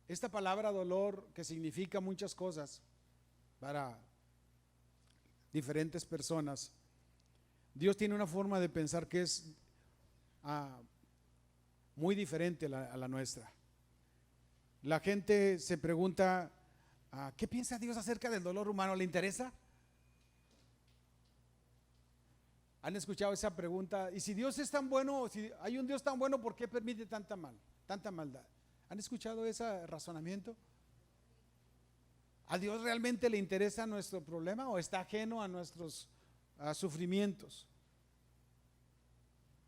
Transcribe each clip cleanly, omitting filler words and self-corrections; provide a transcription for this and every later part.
Esta palabra dolor, que significa muchas cosas para diferentes personas, Dios tiene una forma de pensar que es muy diferente a la nuestra. La gente se pregunta, ¿qué piensa Dios acerca del dolor humano? ¿Le interesa? ¿Han escuchado esa pregunta? Y si Dios es tan bueno, si hay un Dios tan bueno, ¿por qué permite tanta maldad? ¿Han escuchado ese razonamiento? ¿A Dios realmente le interesa nuestro problema o está ajeno a nuestros sufrimientos?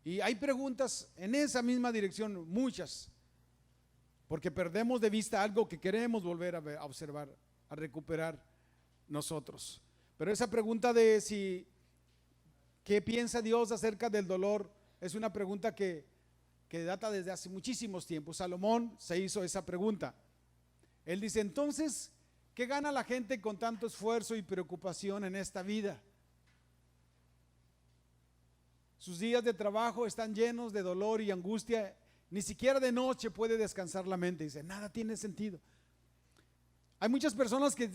Y hay preguntas en esa misma dirección, muchas, porque perdemos de vista algo que queremos volver a observar, a recuperar nosotros. Pero esa pregunta de si ¿qué piensa Dios acerca del dolor? Es una pregunta que data desde hace muchísimos tiempos. Salomón se hizo esa pregunta. Él dice, entonces, ¿qué gana la gente con tanto esfuerzo y preocupación en esta vida? Sus días de trabajo están llenos de dolor y angustia. Ni siquiera de noche puede descansar la mente. Dice, nada tiene sentido. Hay muchas personas que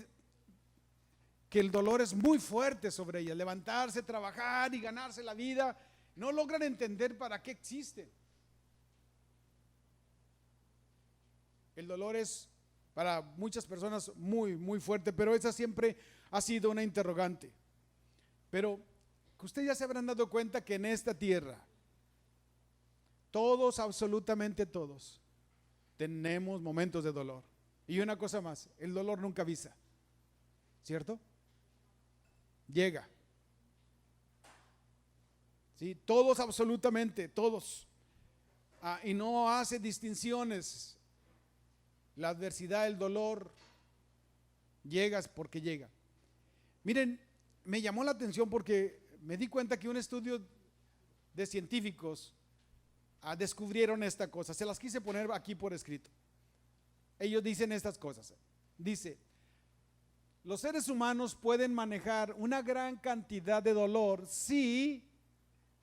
el dolor es muy fuerte sobre ellas. Levantarse, trabajar y ganarse la vida, no logran entender para qué existe. El dolor es para muchas personas muy, muy fuerte, pero esa siempre ha sido una interrogante. Pero que ustedes ya se habrán dado cuenta que en esta tierra, todos, absolutamente todos, tenemos momentos de dolor. Y una cosa más, el dolor nunca avisa, ¿cierto? Llega. ¿Sí? Todos, absolutamente, todos. Y no hace distinciones. La adversidad, el dolor, llegas porque llega. Miren, me llamó la atención porque me di cuenta que un estudio de científicos descubrieron esta cosa. Se las quise poner aquí por escrito. Ellos dicen estas cosas. Dice, los seres humanos pueden manejar una gran cantidad de dolor si,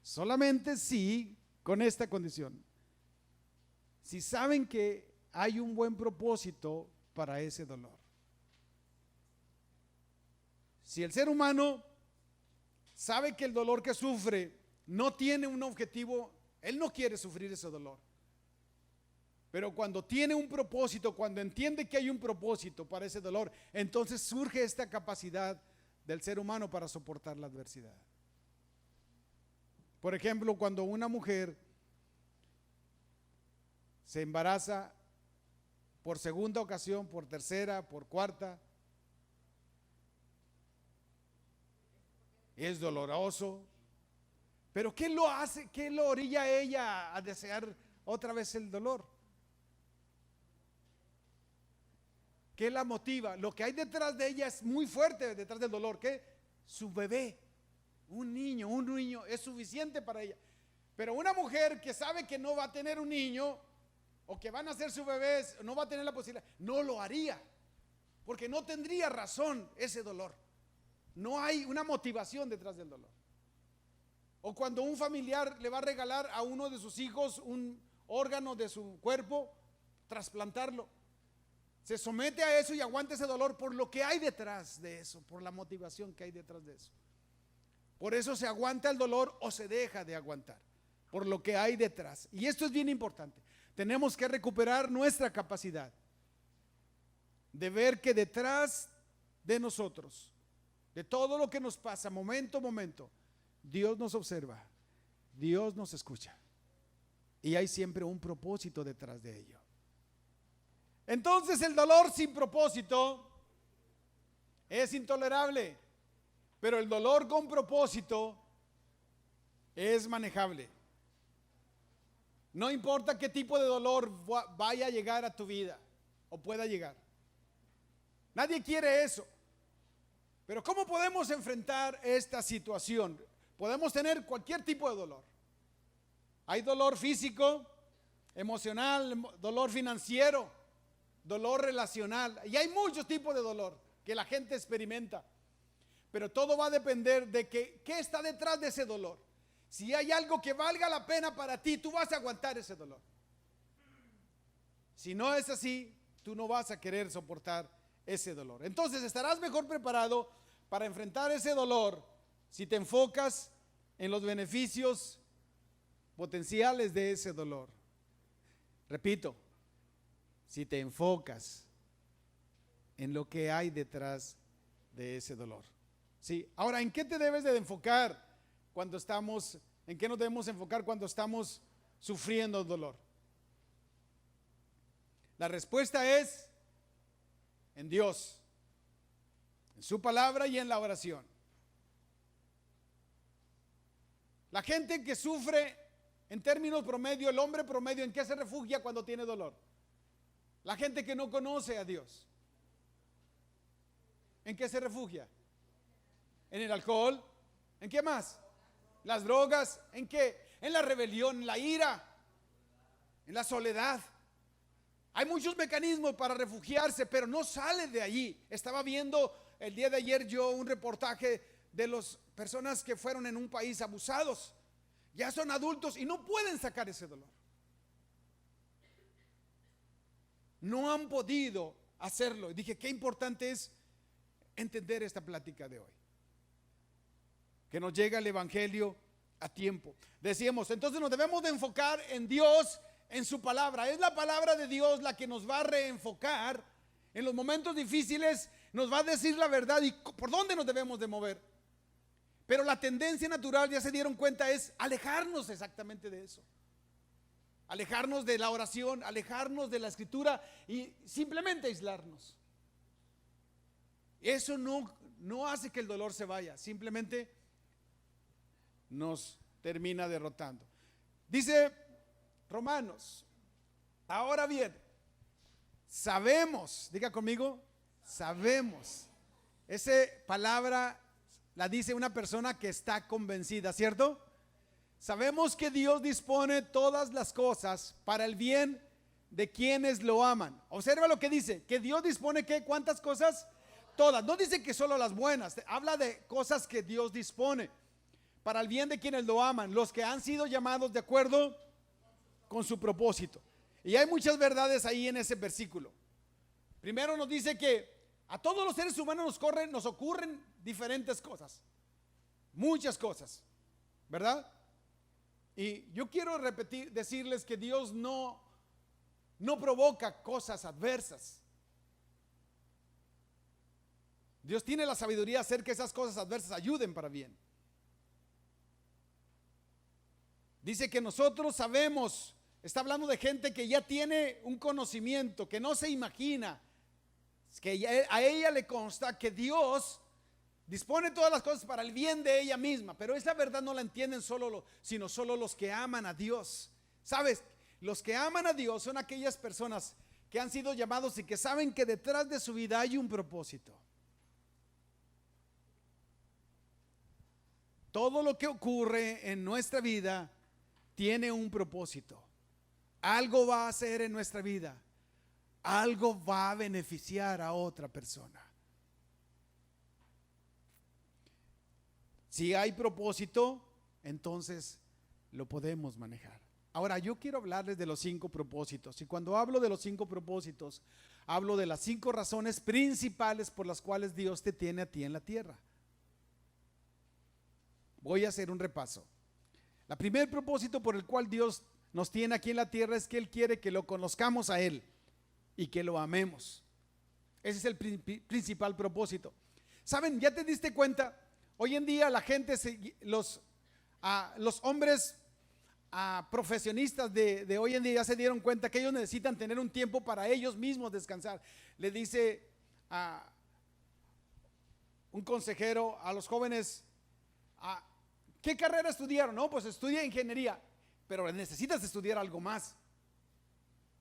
solamente si, con esta condición. Si saben que hay un buen propósito para ese dolor. Si el ser humano sabe que el dolor que sufre no tiene un objetivo, él no quiere sufrir ese dolor. Pero cuando tiene un propósito, cuando entiende que hay un propósito para ese dolor, entonces surge esta capacidad del ser humano para soportar la adversidad. Por ejemplo, cuando una mujer se embaraza por segunda ocasión, por tercera, por cuarta, es doloroso. Pero ¿qué lo hace? ¿Qué lo orilla a ella a desear otra vez el dolor? ¿Qué la motiva? Lo que hay detrás de ella es muy fuerte, detrás del dolor. ¿Qué? Su bebé, un niño es suficiente para ella. Pero una mujer que sabe que no va a tener un niño o que van a ser su bebé, no va a tener la posibilidad, no lo haría, porque no tendría razón ese dolor. No hay una motivación detrás del dolor. O cuando un familiar le va a regalar a uno de sus hijos un órgano de su cuerpo, trasplantarlo. Se somete a eso y aguanta ese dolor por lo que hay detrás de eso, por la motivación que hay detrás de eso. Por eso se aguanta el dolor o se deja de aguantar, por lo que hay detrás. Y esto es bien importante. Tenemos que recuperar nuestra capacidad de ver que detrás de nosotros, de todo lo que nos pasa, momento a momento, Dios nos observa, Dios nos escucha. Y hay siempre un propósito detrás de ello. Entonces el dolor sin propósito es intolerable, pero el dolor con propósito es manejable. No importa qué tipo de dolor vaya a llegar a tu vida o pueda llegar. Nadie quiere eso. Pero ¿cómo podemos enfrentar esta situación? Podemos tener cualquier tipo de dolor. Hay dolor físico, emocional, dolor financiero, dolor relacional, y hay muchos tipos de dolor que la gente experimenta, pero todo va a depender de qué está detrás de ese dolor. Si hay algo que valga la pena para ti, tú vas a aguantar ese dolor. Si no es así, tú no vas a querer soportar ese dolor. Entonces estarás mejor preparado para enfrentar ese dolor si te enfocas en los beneficios potenciales de ese dolor. Repito, si te enfocas en lo que hay detrás de ese dolor. Sí, ahora, ¿en qué te debes de enfocar cuando estamos, en qué nos debemos enfocar cuando estamos sufriendo dolor? La respuesta es en Dios, en su palabra y en la oración. La gente que sufre en términos promedio, el hombre promedio, ¿en qué se refugia cuando tiene dolor? La gente que no conoce a Dios, ¿en qué se refugia? En el alcohol. ¿En qué más? Las drogas. ¿En qué? En la rebelión, en la ira, en la soledad. Hay muchos mecanismos para refugiarse, pero no sale de allí. Estaba viendo el día de ayer yo un reportaje de las personas que fueron en un país abusados. Ya son adultos y no pueden sacar ese dolor. No han podido hacerlo. Y dije, qué importante es entender esta plática de hoy. Que nos llega el evangelio a tiempo. Decíamos, entonces nos debemos de enfocar en Dios, en su palabra. Es la palabra de Dios la que nos va a reenfocar en los momentos difíciles, nos va a decir la verdad y por dónde nos debemos de mover. Pero la tendencia natural, ya se dieron cuenta, es alejarnos exactamente de eso. Alejarnos de la oración, alejarnos de la escritura y simplemente aislarnos. Eso no hace que el dolor se vaya, simplemente nos termina derrotando. Dice Romanos, ahora bien, sabemos, diga conmigo, sabemos. Esa palabra la dice una persona que está convencida, ¿cierto? Sabemos que Dios dispone todas las cosas para el bien de quienes lo aman. Observa lo que dice, que Dios dispone ¿qué? ¿Cuántas cosas? Todas. No dice que solo las buenas, habla de cosas que Dios dispone para el bien de quienes lo aman, los que han sido llamados de acuerdo con su propósito. Y hay muchas verdades ahí en ese versículo. Primero nos dice que a todos los seres humanos nos ocurren diferentes cosas, muchas cosas, ¿verdad? Y yo quiero decirles que Dios no provoca cosas adversas. Dios tiene la sabiduría de hacer que esas cosas adversas ayuden para bien. Dice que nosotros sabemos, está hablando de gente que ya tiene un conocimiento, que no se imagina, que a ella le consta que Dios dispone todas las cosas para el bien de ella misma, pero esa verdad no la entienden sino solo los que aman a Dios. ¿Sabes? Los que aman a Dios son aquellas personas que han sido llamados y que saben que detrás de su vida hay un propósito. Todo lo que ocurre en nuestra vida tiene un propósito. Algo va a hacer en nuestra vida. Algo va a beneficiar a otra persona. Si hay propósito, entonces lo podemos manejar. Ahora, yo quiero hablarles de los 5 propósitos. Y cuando hablo de los 5 propósitos, hablo de las 5 razones principales por las cuales Dios te tiene a ti en la tierra. Voy a hacer un repaso. El primer propósito por el cual Dios nos tiene aquí en la tierra es que Él quiere que lo conozcamos a Él y que lo amemos. Ese es el principal propósito. ¿Saben? ¿Ya te diste cuenta? Hoy en día la gente, los hombres profesionistas de hoy en día ya se dieron cuenta que ellos necesitan tener un tiempo para ellos mismos descansar. Le dice a un consejero a los jóvenes, ¿qué carrera estudiaron? No, pues estudia ingeniería, pero necesitas estudiar algo más.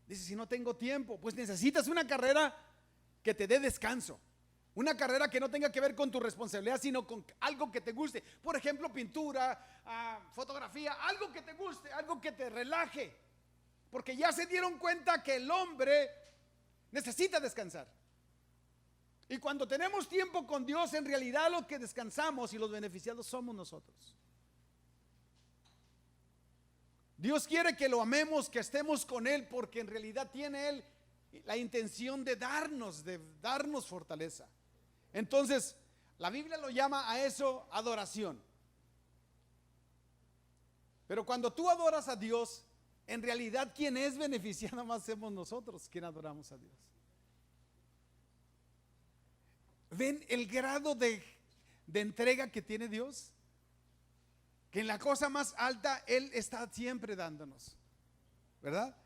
Dice, si no tengo tiempo, pues necesitas una carrera que te dé descanso. Una carrera que no tenga que ver con tu responsabilidad, sino con algo que te guste. Por ejemplo, pintura, fotografía, algo que te guste, algo que te relaje. Porque ya se dieron cuenta que el hombre necesita descansar. Y cuando tenemos tiempo con Dios, en realidad lo que descansamos y los beneficiados somos nosotros. Dios quiere que lo amemos, que estemos con Él, porque en realidad tiene Él la intención de darnos fortaleza. Entonces, la Biblia lo llama a eso adoración. Pero cuando tú adoras a Dios, en realidad quien es beneficiado más somos nosotros, quien adoramos a Dios. ¿Ven el grado de entrega que tiene Dios? Que en la cosa más alta Él está siempre dándonos, ¿verdad?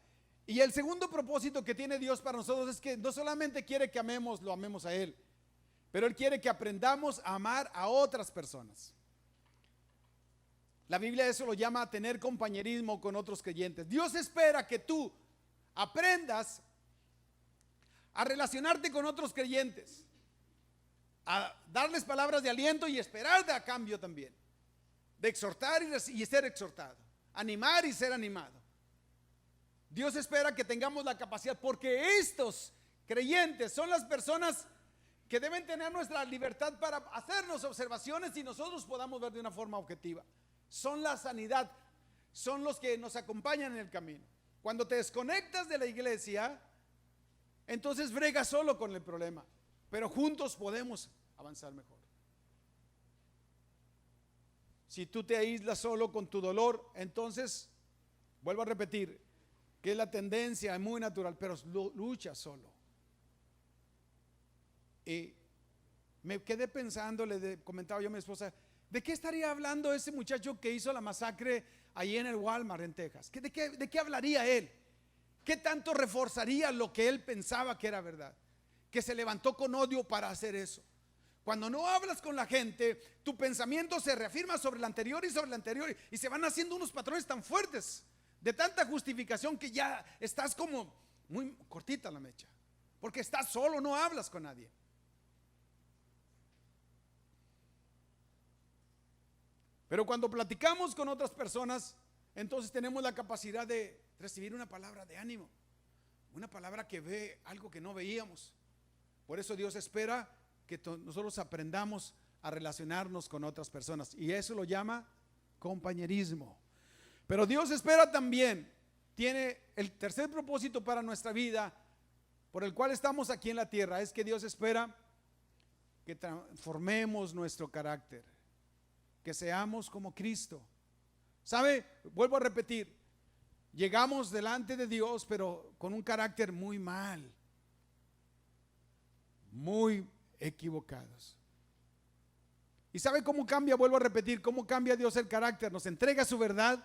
Y el segundo propósito que tiene Dios para nosotros es que no solamente quiere que lo amemos a Él, pero Él quiere que aprendamos a amar a otras personas. La Biblia eso lo llama a tener compañerismo con otros creyentes. Dios espera que tú aprendas a relacionarte con otros creyentes, a darles palabras de aliento y esperar a cambio también, de exhortar y ser exhortado, animar y ser animado. Dios espera que tengamos la capacidad, porque estos creyentes son las personas que deben tener nuestra libertad para hacernos observaciones y nosotros podamos ver de una forma objetiva. Son la sanidad, son los que nos acompañan en el camino. Cuando te desconectas de la iglesia, entonces bregas solo con el problema, pero juntos podemos avanzar mejor. Si tú te aíslas solo con tu dolor, entonces, vuelvo a repetir, que es la tendencia muy natural, pero lucha solo. Y me quedé pensando, comentaba yo a mi esposa, ¿de qué estaría hablando ese muchacho que hizo la masacre ahí en el Walmart en Texas? ¿De qué hablaría él? ¿Qué tanto reforzaría lo que él pensaba que era verdad? Que se levantó con odio para hacer eso. Cuando no hablas con la gente, tu pensamiento se reafirma sobre el anterior y sobre el anterior, y se van haciendo unos patrones tan fuertes de tanta justificación que ya estás como muy cortita la mecha, porque estás solo, no hablas con nadie. Pero cuando platicamos con otras personas, entonces tenemos la capacidad de recibir una palabra de ánimo, una palabra que ve algo que no veíamos. Por eso Dios espera que nosotros aprendamos a relacionarnos con otras personas, y eso lo llama compañerismo. Pero Dios espera también, tiene el tercer propósito para nuestra vida, por el cual estamos aquí en la tierra, es que Dios espera que transformemos nuestro carácter, que seamos como Cristo. ¿Sabe? Vuelvo a repetir, llegamos delante de Dios, pero con un carácter muy mal, muy equivocados. ¿Y sabe cómo cambia? Vuelvo a repetir, cómo cambia Dios el carácter. Nos entrega su verdad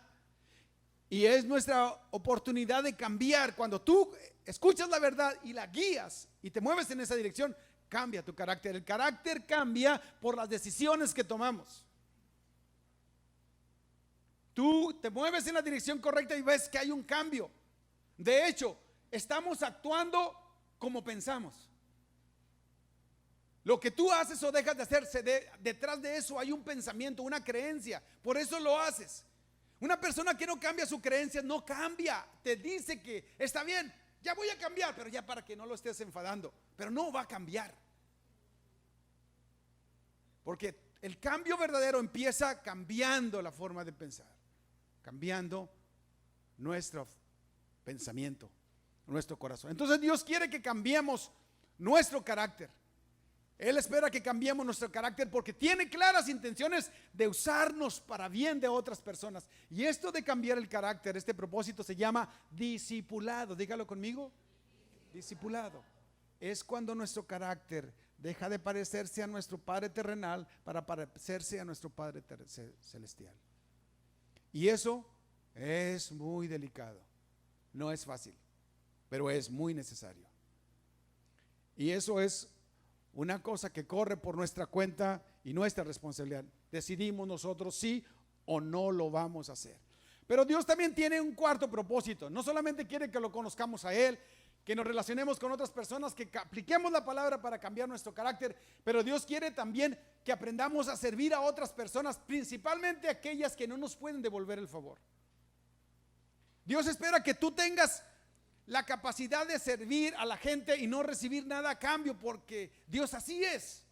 y es nuestra oportunidad de cambiar. Cuando tú escuchas la verdad y la guías y te mueves en esa dirección, cambia tu carácter. El carácter cambia por las decisiones que tomamos. Tú te mueves en la dirección correcta y ves que hay un cambio. De hecho, estamos actuando como pensamos. Lo que tú haces o dejas de hacer, detrás de eso hay un pensamiento, una creencia. Por eso lo haces. Una persona que no cambia su creencia no cambia. Te dice que está bien, ya voy a cambiar, pero ya para que no lo estés enfadando. Pero no va a cambiar. Porque el cambio verdadero empieza cambiando la forma de pensar, cambiando nuestro pensamiento, nuestro corazón. Entonces Dios quiere que cambiemos nuestro carácter. Él espera que cambiemos nuestro carácter porque tiene claras intenciones de usarnos para bien de otras personas. Y esto de cambiar el carácter, este propósito se llama discipulado. Dígalo conmigo. Discipulado. Es cuando nuestro carácter deja de parecerse a nuestro Padre terrenal para parecerse a nuestro Padre celestial. Y eso es muy delicado. No es fácil, pero es muy necesario. Y eso es una cosa que corre por nuestra cuenta y nuestra responsabilidad. Decidimos nosotros sí o no lo vamos a hacer. Pero Dios también tiene un cuarto propósito. No solamente quiere que lo conozcamos a Él, que nos relacionemos con otras personas, que apliquemos la palabra para cambiar nuestro carácter, pero Dios quiere también que aprendamos a servir a otras personas, principalmente aquellas que no nos pueden devolver el favor. Dios espera que tú tengas la capacidad de servir a la gente y no recibir nada a cambio, porque Dios así es.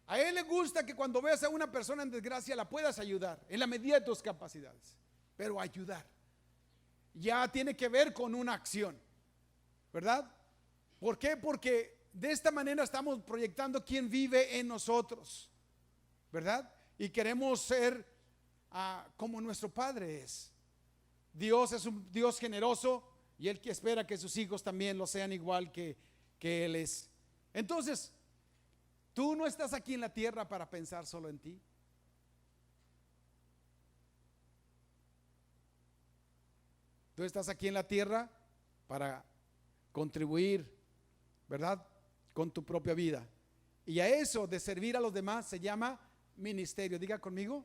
A Él le gusta que cuando veas a una persona en desgracia la puedas ayudar en la medida de tus capacidades, pero ayudar. ya tiene que ver con una acción, ¿verdad? ¿Por qué? Porque de esta manera estamos proyectando quién vive en nosotros, ¿verdad? Y queremos ser como nuestro Padre es. Dios es un Dios generoso y Él que espera que sus hijos también lo sean igual que Él es. Entonces, tú no estás aquí en la tierra para pensar solo en ti. Tú estás aquí en la tierra para contribuir, ¿verdad? Con tu propia vida. Y a eso de servir a los demás se llama ministerio. Diga conmigo,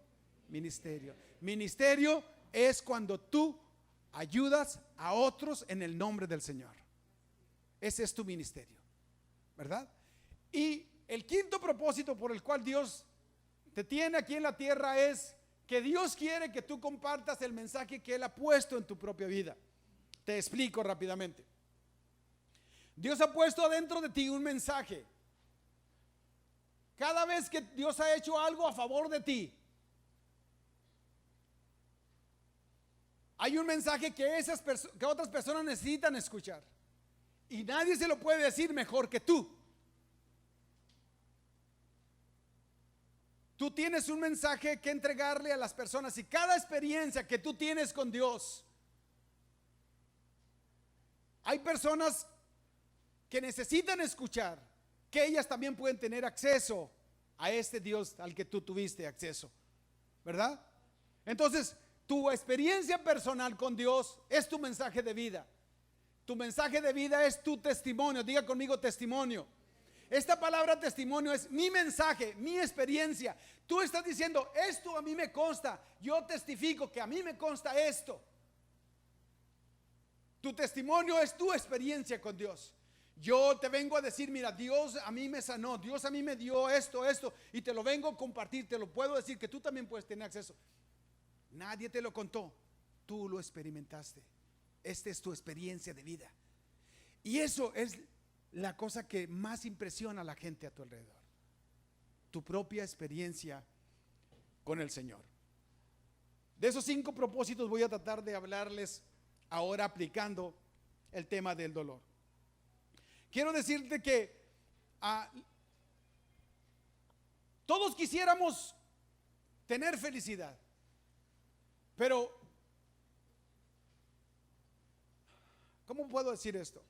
ministerio. Ministerio es cuando tú ayudas a otros en el nombre del Señor. Ese es tu ministerio, ¿verdad? Y el quinto propósito por el cual Dios te tiene aquí en la tierra es que Dios quiere que tú compartas el mensaje que Él ha puesto en tu propia vida. Te explico rápidamente. Dios ha puesto adentro de ti un mensaje. Cada vez que Dios ha hecho algo a favor de ti, hay un mensaje que otras personas necesitan escuchar. Y nadie se lo puede decir mejor que tú. Tú tienes un mensaje que entregarle a las personas y cada experiencia que tú tienes con Dios, hay personas que necesitan escuchar que ellas también pueden tener acceso a este Dios al que tú tuviste acceso, ¿verdad? Entonces, tu experiencia personal con Dios es tu mensaje de vida. Tu mensaje de vida es tu testimonio. Diga conmigo testimonio. Esta palabra testimonio es mi mensaje, mi experiencia. Tú estás diciendo, esto a mí me consta. Yo testifico que a mí me consta esto. Tu testimonio es tu experiencia con Dios. Yo te vengo a decir, mira, Dios a mí me sanó, Dios a mí me dio esto, y te lo vengo a compartir, te lo puedo decir que tú también puedes tener acceso. Nadie te lo contó, tú lo experimentaste. Esta es tu experiencia de vida. Y eso es la cosa que más impresiona a la gente a tu alrededor. Tu propia experiencia con el Señor. De esos 5 propósitos voy a tratar de hablarles ahora aplicando el tema del dolor. Quiero decirte que todos quisiéramos tener felicidad, pero ¿cómo puedo decir esto?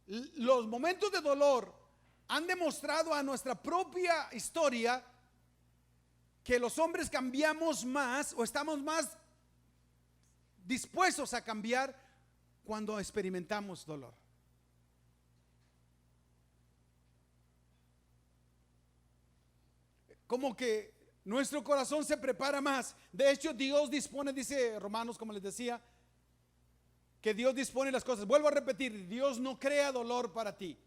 Los momentos de dolor han demostrado a nuestra propia historia que los hombres cambiamos más o estamos más dispuestos a cambiar cuando experimentamos dolor. Como que nuestro corazón se prepara más. De hecho, Dios dispone, dice Romanos, como les decía, que Dios dispone las cosas. Vuelvo a repetir, Dios no crea dolor para ti.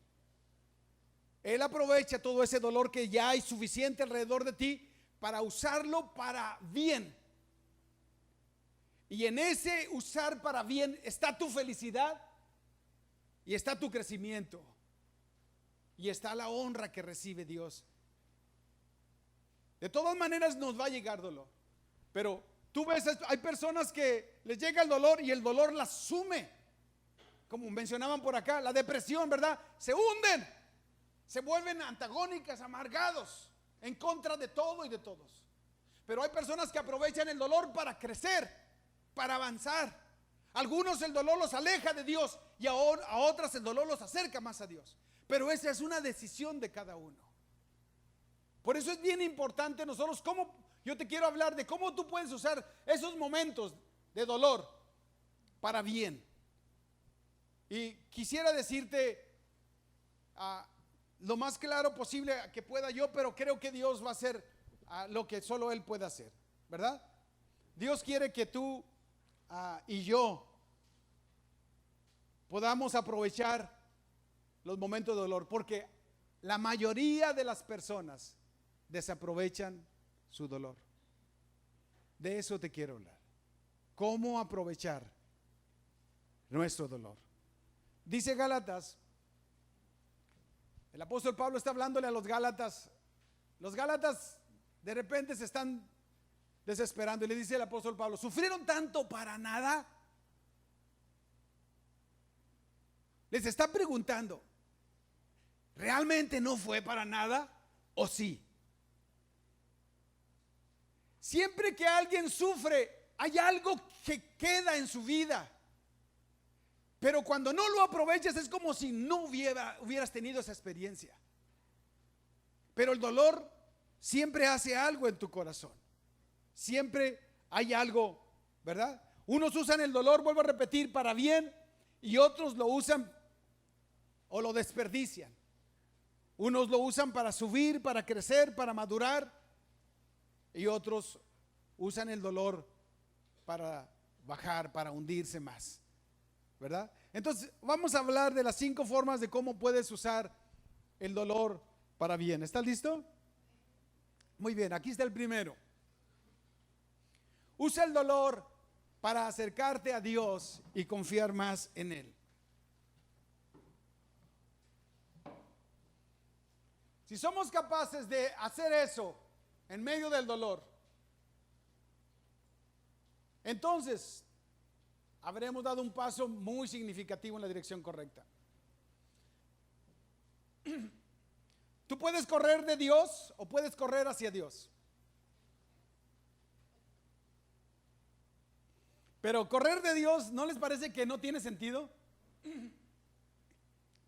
Él aprovecha todo ese dolor que ya hay suficiente alrededor de ti para usarlo para bien. Y en ese usar para bien está tu felicidad y está tu crecimiento y está la honra que recibe Dios. De todas maneras nos va a llegar dolor, pero tú ves, hay personas que les llega el dolor y el dolor las sume, como mencionaban por acá, la depresión, ¿verdad? Se hunden, se vuelven antagónicas, amargados, en contra de todo y de todos. Pero hay personas que aprovechan el dolor para crecer, para avanzar. Algunos el dolor los aleja de Dios y a otras el dolor los acerca más a Dios. Pero esa es una decisión de cada uno. Por eso es bien importante nosotros, yo te quiero hablar de cómo tú puedes usar esos momentos de dolor para bien. Y quisiera decirte lo más claro posible que pueda yo, pero creo que Dios va a hacer lo que solo Él puede hacer, ¿verdad? Dios quiere que tú y yo podamos aprovechar los momentos de dolor, porque la mayoría de las personas desaprovechan su dolor. De eso te quiero hablar. ¿Cómo aprovechar nuestro dolor? Dice Gálatas, el apóstol Pablo está hablándole a los Gálatas. Los Gálatas de repente se están desesperando y le dice el apóstol Pablo, ¿sufrieron tanto para nada? les está preguntando, ¿realmente no fue para nada o sí? Siempre que alguien sufre, hay algo que queda en su vida. Pero cuando no lo aprovechas es como si no hubieras tenido esa experiencia. Pero el dolor siempre hace algo en tu corazón. Siempre hay algo, ¿verdad? Unos usan el dolor, vuelvo a repetir, para bien, y otros lo usan o lo desperdician. Unos lo usan para subir, para crecer, para madurar, y otros usan el dolor para bajar, para hundirse más, ¿verdad? Entonces vamos a hablar de las 5 formas de cómo puedes usar el dolor para bien. ¿Estás listo? Muy bien, aquí está el primero. Usa el dolor para acercarte a Dios y confiar más en Él. Si somos capaces de hacer eso en medio del dolor, entonces habremos dado un paso muy significativo en la dirección correcta. Tú puedes correr de Dios o puedes correr hacia Dios. Pero correr de Dios, ¿no les parece que no tiene sentido?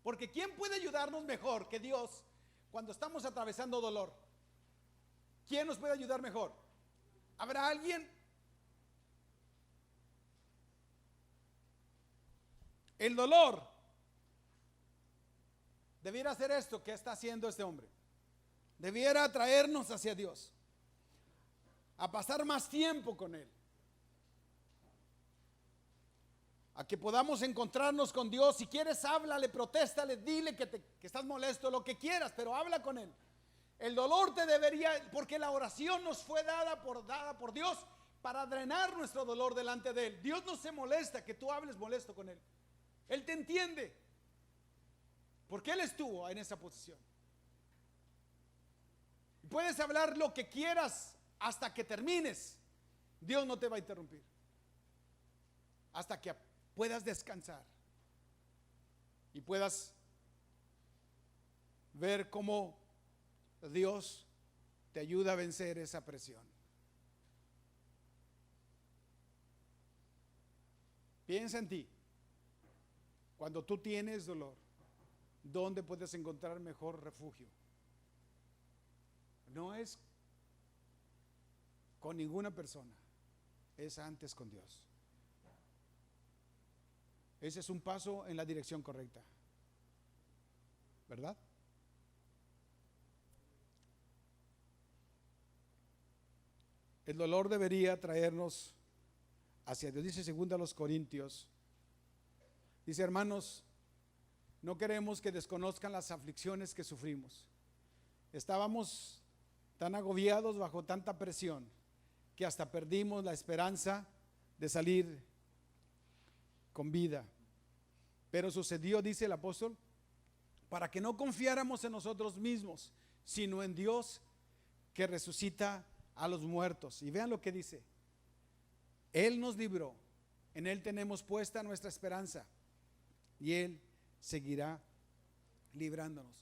Porque ¿quién puede ayudarnos mejor que Dios cuando estamos atravesando dolor? ¿Quién nos puede ayudar mejor? ¿Habrá alguien? El dolor debiera hacer esto que está haciendo este hombre. Debiera traernos hacia Dios, a pasar más tiempo con Él, a que podamos encontrarnos con Dios. Si quieres, háblale, protéstale, dile que estás molesto, lo que quieras, pero habla con Él. El dolor te debería, porque la oración nos fue dada por Dios para drenar nuestro dolor delante de Él. Dios no se molesta que tú hables molesto con Él. Él te entiende, porque Él estuvo en esa posición. Puedes hablar lo que quieras hasta que termines. Dios no te va a interrumpir hasta que puedas descansar y puedas ver cómo Dios te ayuda a vencer esa presión. Piensa en ti. Cuando tú tienes dolor, ¿dónde puedes encontrar mejor refugio? No es con ninguna persona, es antes con Dios. Ese es un paso en la dirección correcta, ¿verdad? El dolor debería traernos hacia Dios. Dice 2 Corintios, dice: hermanos, no queremos que desconozcan las aflicciones que sufrimos. Estábamos tan agobiados bajo tanta presión que hasta perdimos la esperanza de salir con vida. Pero sucedió, dice el apóstol, para que no confiáramos en nosotros mismos, sino en Dios que resucita a los muertos. Y vean lo que dice: Él nos libró, en Él tenemos puesta nuestra esperanza y Él seguirá librándonos.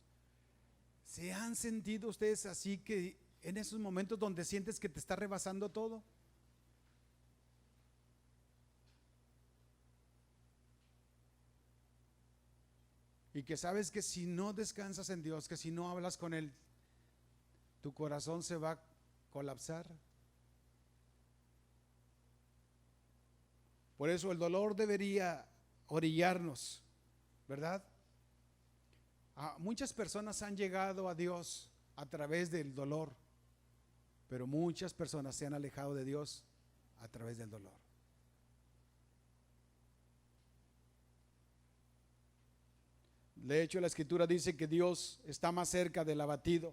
¿Se han sentido ustedes así, que en esos momentos donde sientes que te está rebasando todo? Y que sabes que si no descansas en Dios, que si no hablas con Él, tu corazón se va a colapsar. Por eso el dolor debería orillarnos, ¿verdad? Muchas personas han llegado a Dios a través del dolor, pero muchas personas se han alejado de Dios a través del dolor. De hecho, la Escritura dice que Dios está más cerca del abatido,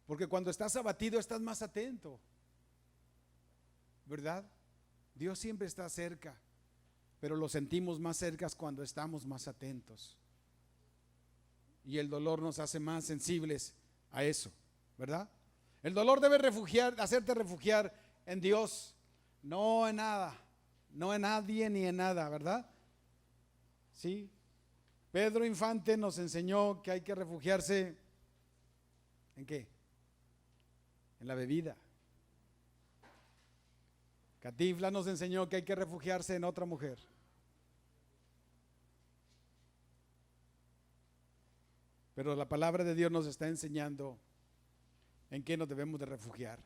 porque cuando estás abatido estás más atento, ¿verdad? Dios siempre está cerca, pero lo sentimos más cerca cuando estamos más atentos. Y el dolor nos hace más sensibles a eso, ¿verdad? El dolor debe hacerte refugiar en Dios, no en nada, no en nadie ni en nada, ¿verdad? ¿sí? Pedro Infante nos enseñó que hay que refugiarse ¿en qué? En la bebida. Catifla nos enseñó que hay que refugiarse en otra mujer. Pero la palabra de Dios nos está enseñando en qué nos debemos de refugiar.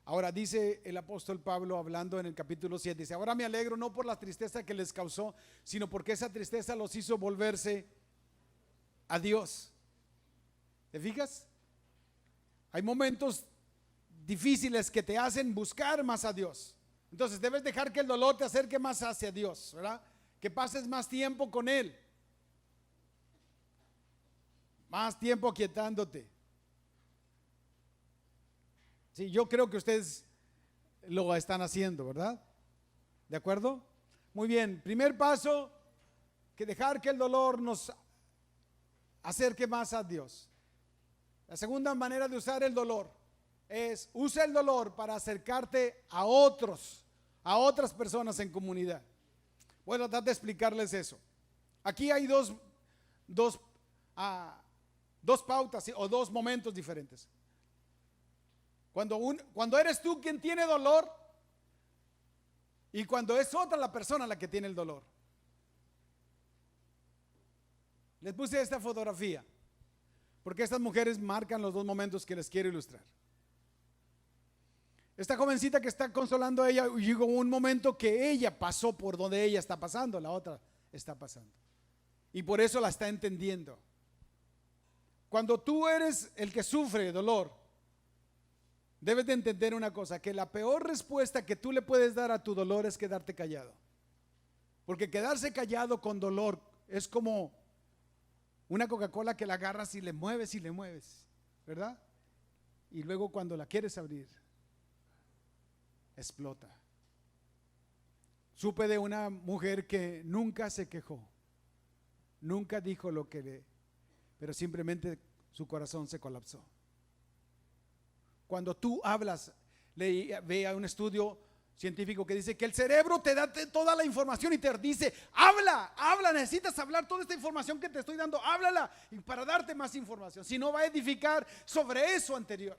Ahora dice el apóstol Pablo hablando en el capítulo 7, dice, ahora me alegro no por la tristeza que les causó, sino porque esa tristeza los hizo volverse a Dios. ¿Te fijas? Hay momentos difíciles que te hacen buscar más a Dios. Entonces debes dejar que el dolor te acerque más hacia Dios, ¿verdad? Que pases más tiempo con Él. Más tiempo aquietándote. Sí, yo creo que ustedes lo están haciendo, ¿verdad? ¿De acuerdo? Muy bien, primer paso, que dejar que el dolor nos acerque más a Dios. La segunda manera de usar el dolor es, usa el dolor para acercarte a otros, a otras personas en comunidad. Voy a tratar de explicarles eso. Aquí hay dos pautas o dos momentos diferentes. Cuando eres tú quien tiene dolor y cuando es otra la persona la que tiene el dolor. Les puse esta fotografía porque estas mujeres marcan los dos momentos que les quiero ilustrar. Esta jovencita que está consolando a ella, llegó un momento que ella pasó por donde ella está pasando, la otra está pasando. Y por eso la está entendiendo. Cuando tú eres el que sufre dolor, debes de entender una cosa, que la peor respuesta que tú le puedes dar a tu dolor es quedarte callado. Porque quedarse callado con dolor es como una Coca-Cola que la agarras y le mueves, ¿verdad? Y luego cuando la quieres abrir, explota. Supe de una mujer que nunca se quejó, nunca dijo lo que pero simplemente su corazón se colapsó. Cuando tú hablas, ve a un estudio científico que dice que el cerebro te da toda la información y te dice, habla, necesitas hablar toda esta información que te estoy dando, háblala para darte más información, si no va a edificar sobre eso anterior.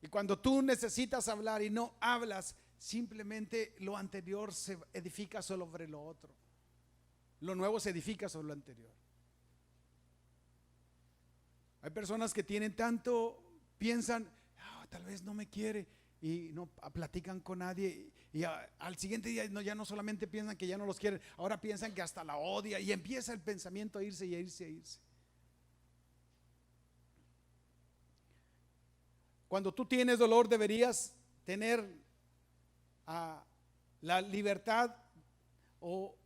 Y cuando tú necesitas hablar y no hablas, simplemente lo anterior se edifica sobre lo otro. Lo nuevo se edifica sobre lo anterior. Hay personas que tienen tanto, piensan, tal vez no me quiere y no platican con nadie y al siguiente día ya no solamente piensan que ya no los quieren, ahora piensan que hasta la odia y empieza el pensamiento a irse y a irse, a irse. Cuando tú tienes dolor deberías tener la libertad o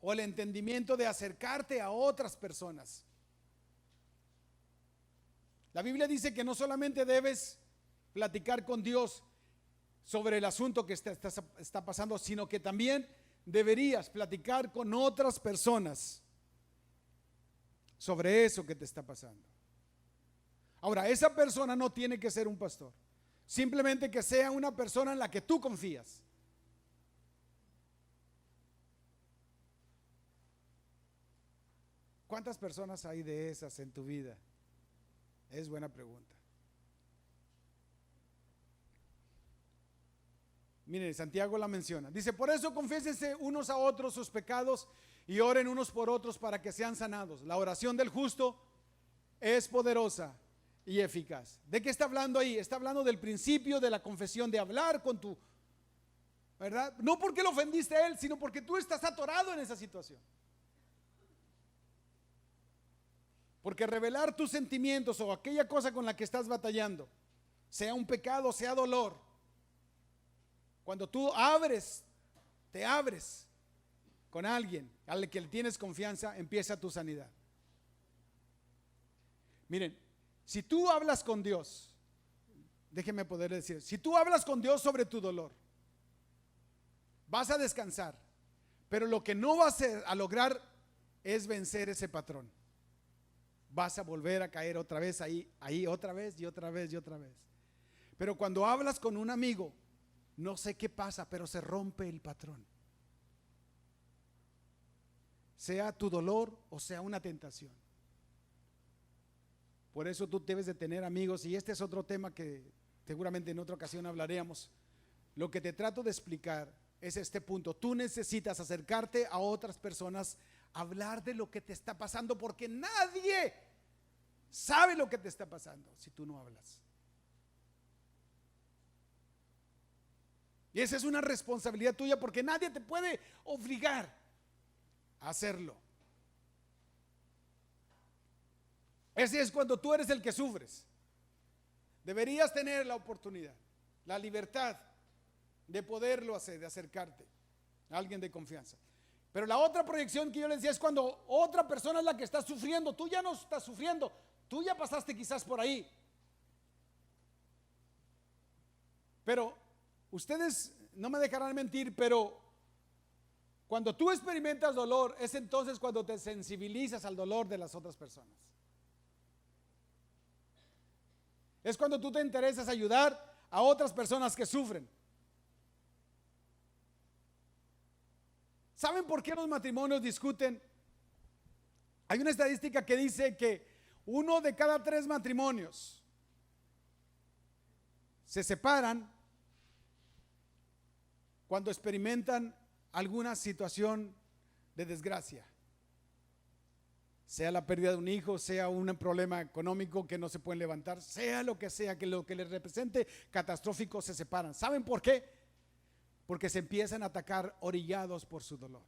el entendimiento de acercarte a otras personas. La Biblia dice que no solamente debes platicar con Dios sobre el asunto que está pasando, sino que también deberías platicar con otras personas sobre eso que te está pasando. Ahora, esa persona no tiene que ser un pastor, simplemente que sea una persona en la que tú confías. ¿Cuántas personas hay de esas en tu vida? Es buena pregunta. Miren, Santiago la menciona. Dice, por eso confiésense unos a otros sus pecados y oren unos por otros para que sean sanados. La oración del justo es poderosa y eficaz. ¿De qué está hablando ahí? Está hablando del principio de la confesión, de hablar con tu, ¿verdad? No porque lo ofendiste a él, sino porque tú estás atorado en esa situación. Porque revelar tus sentimientos o aquella cosa con la que estás batallando, sea un pecado, sea dolor, cuando tú te abres con alguien al que le tienes confianza, empieza tu sanidad. Miren, si tú hablas con Dios, déjeme poder decir, si tú hablas con Dios sobre tu dolor, vas a descansar, pero lo que no vas a lograr es vencer ese patrón. Vas a volver a caer otra vez ahí otra vez y otra vez y otra vez. Pero cuando hablas con un amigo, no sé qué pasa, pero se rompe el patrón. sea tu dolor o sea una tentación. Por eso tú debes de tener amigos, y este es otro tema que seguramente en otra ocasión hablaremos. Lo que te trato de explicar es este punto. Tú necesitas acercarte a otras personas, hablar de lo que te está pasando, porque nadie sabe lo que te está pasando si tú no hablas. Y esa es una responsabilidad tuya, porque nadie te puede obligar a hacerlo. Ese es cuando tú eres el que sufres. Deberías tener la oportunidad, la libertad de poderlo hacer, de acercarte a alguien de confianza. Pero la otra proyección que yo les decía es cuando otra persona es la que está sufriendo. Tú ya no estás sufriendo, tú ya pasaste quizás por ahí. Pero ustedes no me dejarán mentir, pero cuando tú experimentas dolor, es entonces cuando te sensibilizas al dolor de las otras personas. Es cuando tú te interesas ayudar a otras personas que sufren. ¿Saben por qué los matrimonios discuten? Hay una estadística que dice que 1 de cada 3 matrimonios se separan cuando experimentan alguna situación de desgracia. Sea la pérdida de un hijo, sea un problema económico que no se pueden levantar, sea lo que les represente catastrófico, se separan. ¿Saben por qué? Porque se empiezan a atacar orillados por su dolor.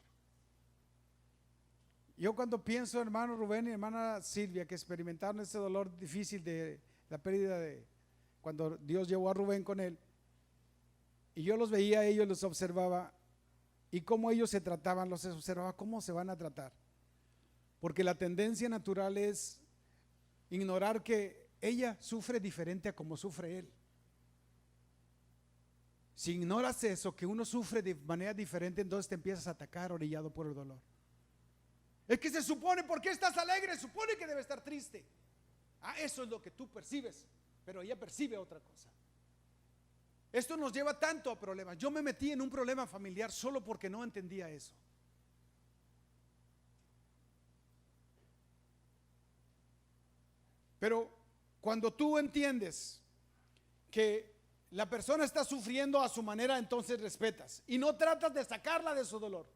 Yo cuando pienso, hermano Rubén y hermana Silvia, que experimentaron ese dolor difícil de la pérdida cuando Dios llevó a Rubén con él, y yo los veía a ellos, los observaba, y cómo ellos se trataban, los observaba cómo se van a tratar. Porque la tendencia natural es ignorar que ella sufre diferente a como sufre él. Si ignoras eso, que uno sufre de manera diferente, entonces te empiezas a atacar orillado por el dolor. Es que se supone, ¿por qué estás alegre? Supone que debe estar triste. Eso es lo que tú percibes, pero ella percibe otra cosa. Esto nos lleva tanto a problemas. Yo me metí en un problema familiar solo porque no entendía eso. Pero cuando tú entiendes que la persona está sufriendo a su manera, entonces respetas y no tratas de sacarla de su dolor.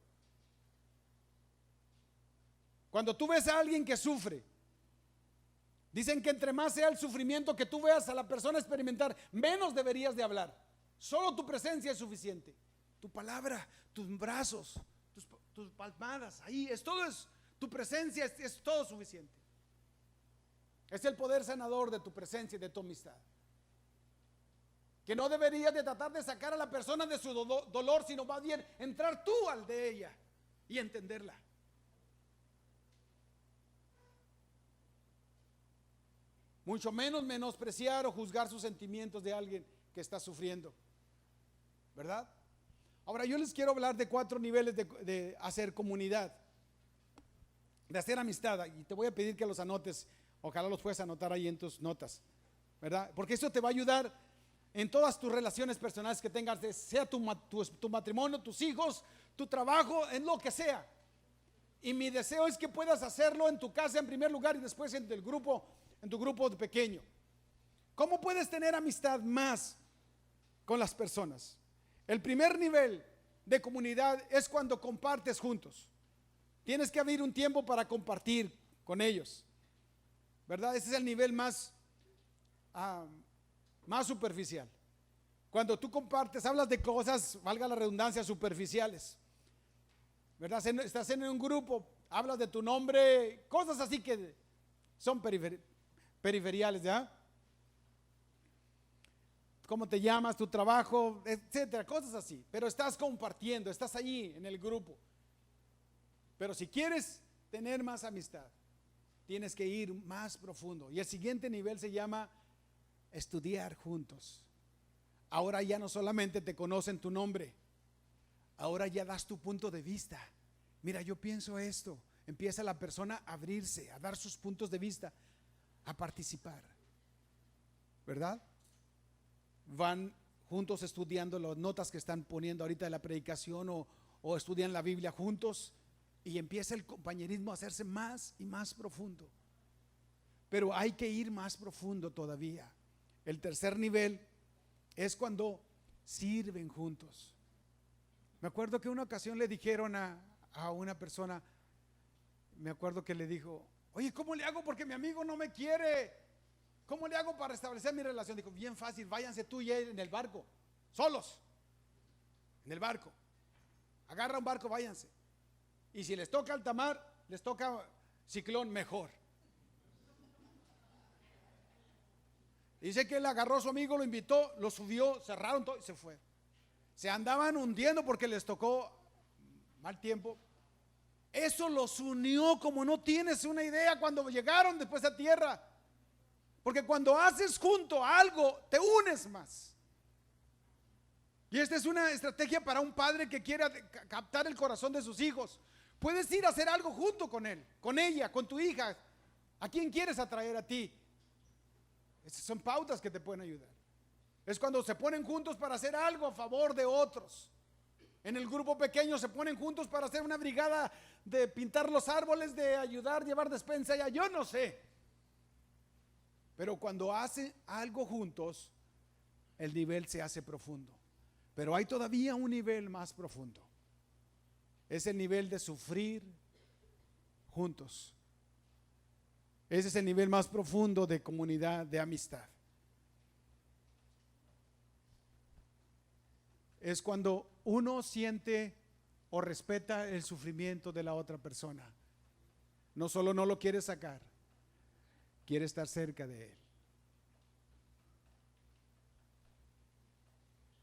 Cuando tú ves a alguien que sufre, dicen que entre más sea el sufrimiento que tú veas a la persona experimentar, menos deberías de hablar. Solo tu presencia es suficiente. Tu palabra, tus brazos, tus palmadas, ahí es todo, tu presencia es todo suficiente. Es el poder sanador de tu presencia y de tu amistad. Que no deberías de tratar de sacar a la persona de su dolor, sino más bien entrar tú al de ella y entenderla. Mucho menos menospreciar o juzgar sus sentimientos de alguien que está sufriendo, ¿verdad? Ahora yo les quiero hablar de 4 niveles de hacer comunidad, de hacer amistad, y te voy a pedir que los anotes. Ojalá los puedas anotar ahí en tus notas, ¿verdad? Porque eso te va a ayudar en todas tus relaciones personales que tengas, sea tu matrimonio, tus hijos, tu trabajo, en lo que sea. Y mi deseo es que puedas hacerlo en tu casa en primer lugar y después en tu grupo pequeño. ¿Cómo puedes tener amistad más con las personas? El primer nivel de comunidad es cuando compartes juntos. Tienes que abrir un tiempo para compartir con ellos, ¿verdad? Ese es el nivel más superficial. Cuando tú compartes, hablas de cosas, valga la redundancia, superficiales, ¿verdad? Estás en un grupo, hablas de tu nombre, cosas así que son periferiales, ¿ya? ¿Cómo te llamas, tu trabajo, etcétera? Cosas así, pero estás compartiendo, estás allí en el grupo. Pero si quieres tener más amistad, tienes que ir más profundo. Y el siguiente nivel se llama estudiar juntos. Ahora ya no solamente te conocen tu nombre, ahora ya das tu punto de vista. Mira, yo pienso esto. Empieza la persona a abrirse, a dar sus puntos de vista, a participar, ¿verdad? Van juntos estudiando las notas que están poniendo ahorita de la predicación o estudian la Biblia juntos. Y empieza el compañerismo a hacerse más y más profundo. Pero hay que ir más profundo todavía. El tercer nivel es cuando sirven juntos. Me acuerdo que una ocasión le dijeron a una persona, me acuerdo que le dijo, oye, ¿cómo le hago porque mi amigo no me quiere? ¿Cómo le hago para restablecer mi relación? Dijo, bien fácil, váyanse tú y él en el barco, solos, en el barco. Agarra un barco, váyanse. Y si les toca alta mar, les toca ciclón, mejor. Dice que él agarró a su amigo, lo invitó, lo subió, cerraron todo y se fue. Se andaban hundiendo porque les tocó mal tiempo. Eso los unió como no tienes una idea cuando llegaron después a tierra. Porque cuando haces junto algo, te unes más. Y esta es una estrategia para un padre que quiera captar el corazón de sus hijos. Puedes ir a hacer algo junto con él, con ella, con tu hija. ¿A quién quieres atraer a ti? Esas son pautas que te pueden ayudar. Es cuando se ponen juntos para hacer algo a favor de otros. En el grupo pequeño se ponen juntos para hacer una brigada de pintar los árboles, de ayudar, llevar despensa allá, yo no sé. Pero cuando hacen algo juntos, el nivel se hace profundo. Pero hay todavía un nivel más profundo. Es el nivel de sufrir juntos. Ese es el nivel más profundo de comunidad, de amistad. Es cuando uno siente o respeta el sufrimiento de la otra persona. No solo no lo quiere sacar, quiere estar cerca de él.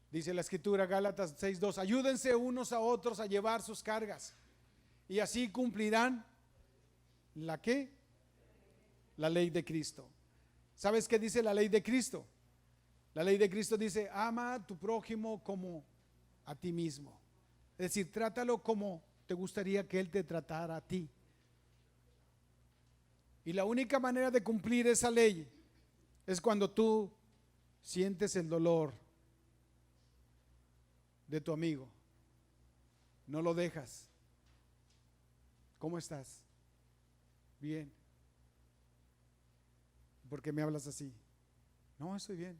Dice la escritura, Gálatas 6:2, ayúdense unos a otros a llevar sus cargas y así cumplirán ¿la qué? La ley de Cristo. ¿Sabes qué dice la ley de Cristo? La ley de Cristo dice, ama a tu prójimo como a ti mismo. Es decir, trátalo como te gustaría que él te tratara a ti. Y la única manera de cumplir esa ley es cuando tú sientes el dolor de tu amigo. No lo dejas. ¿Cómo estás? Bien. ¿Por qué me hablas así? No, estoy bien.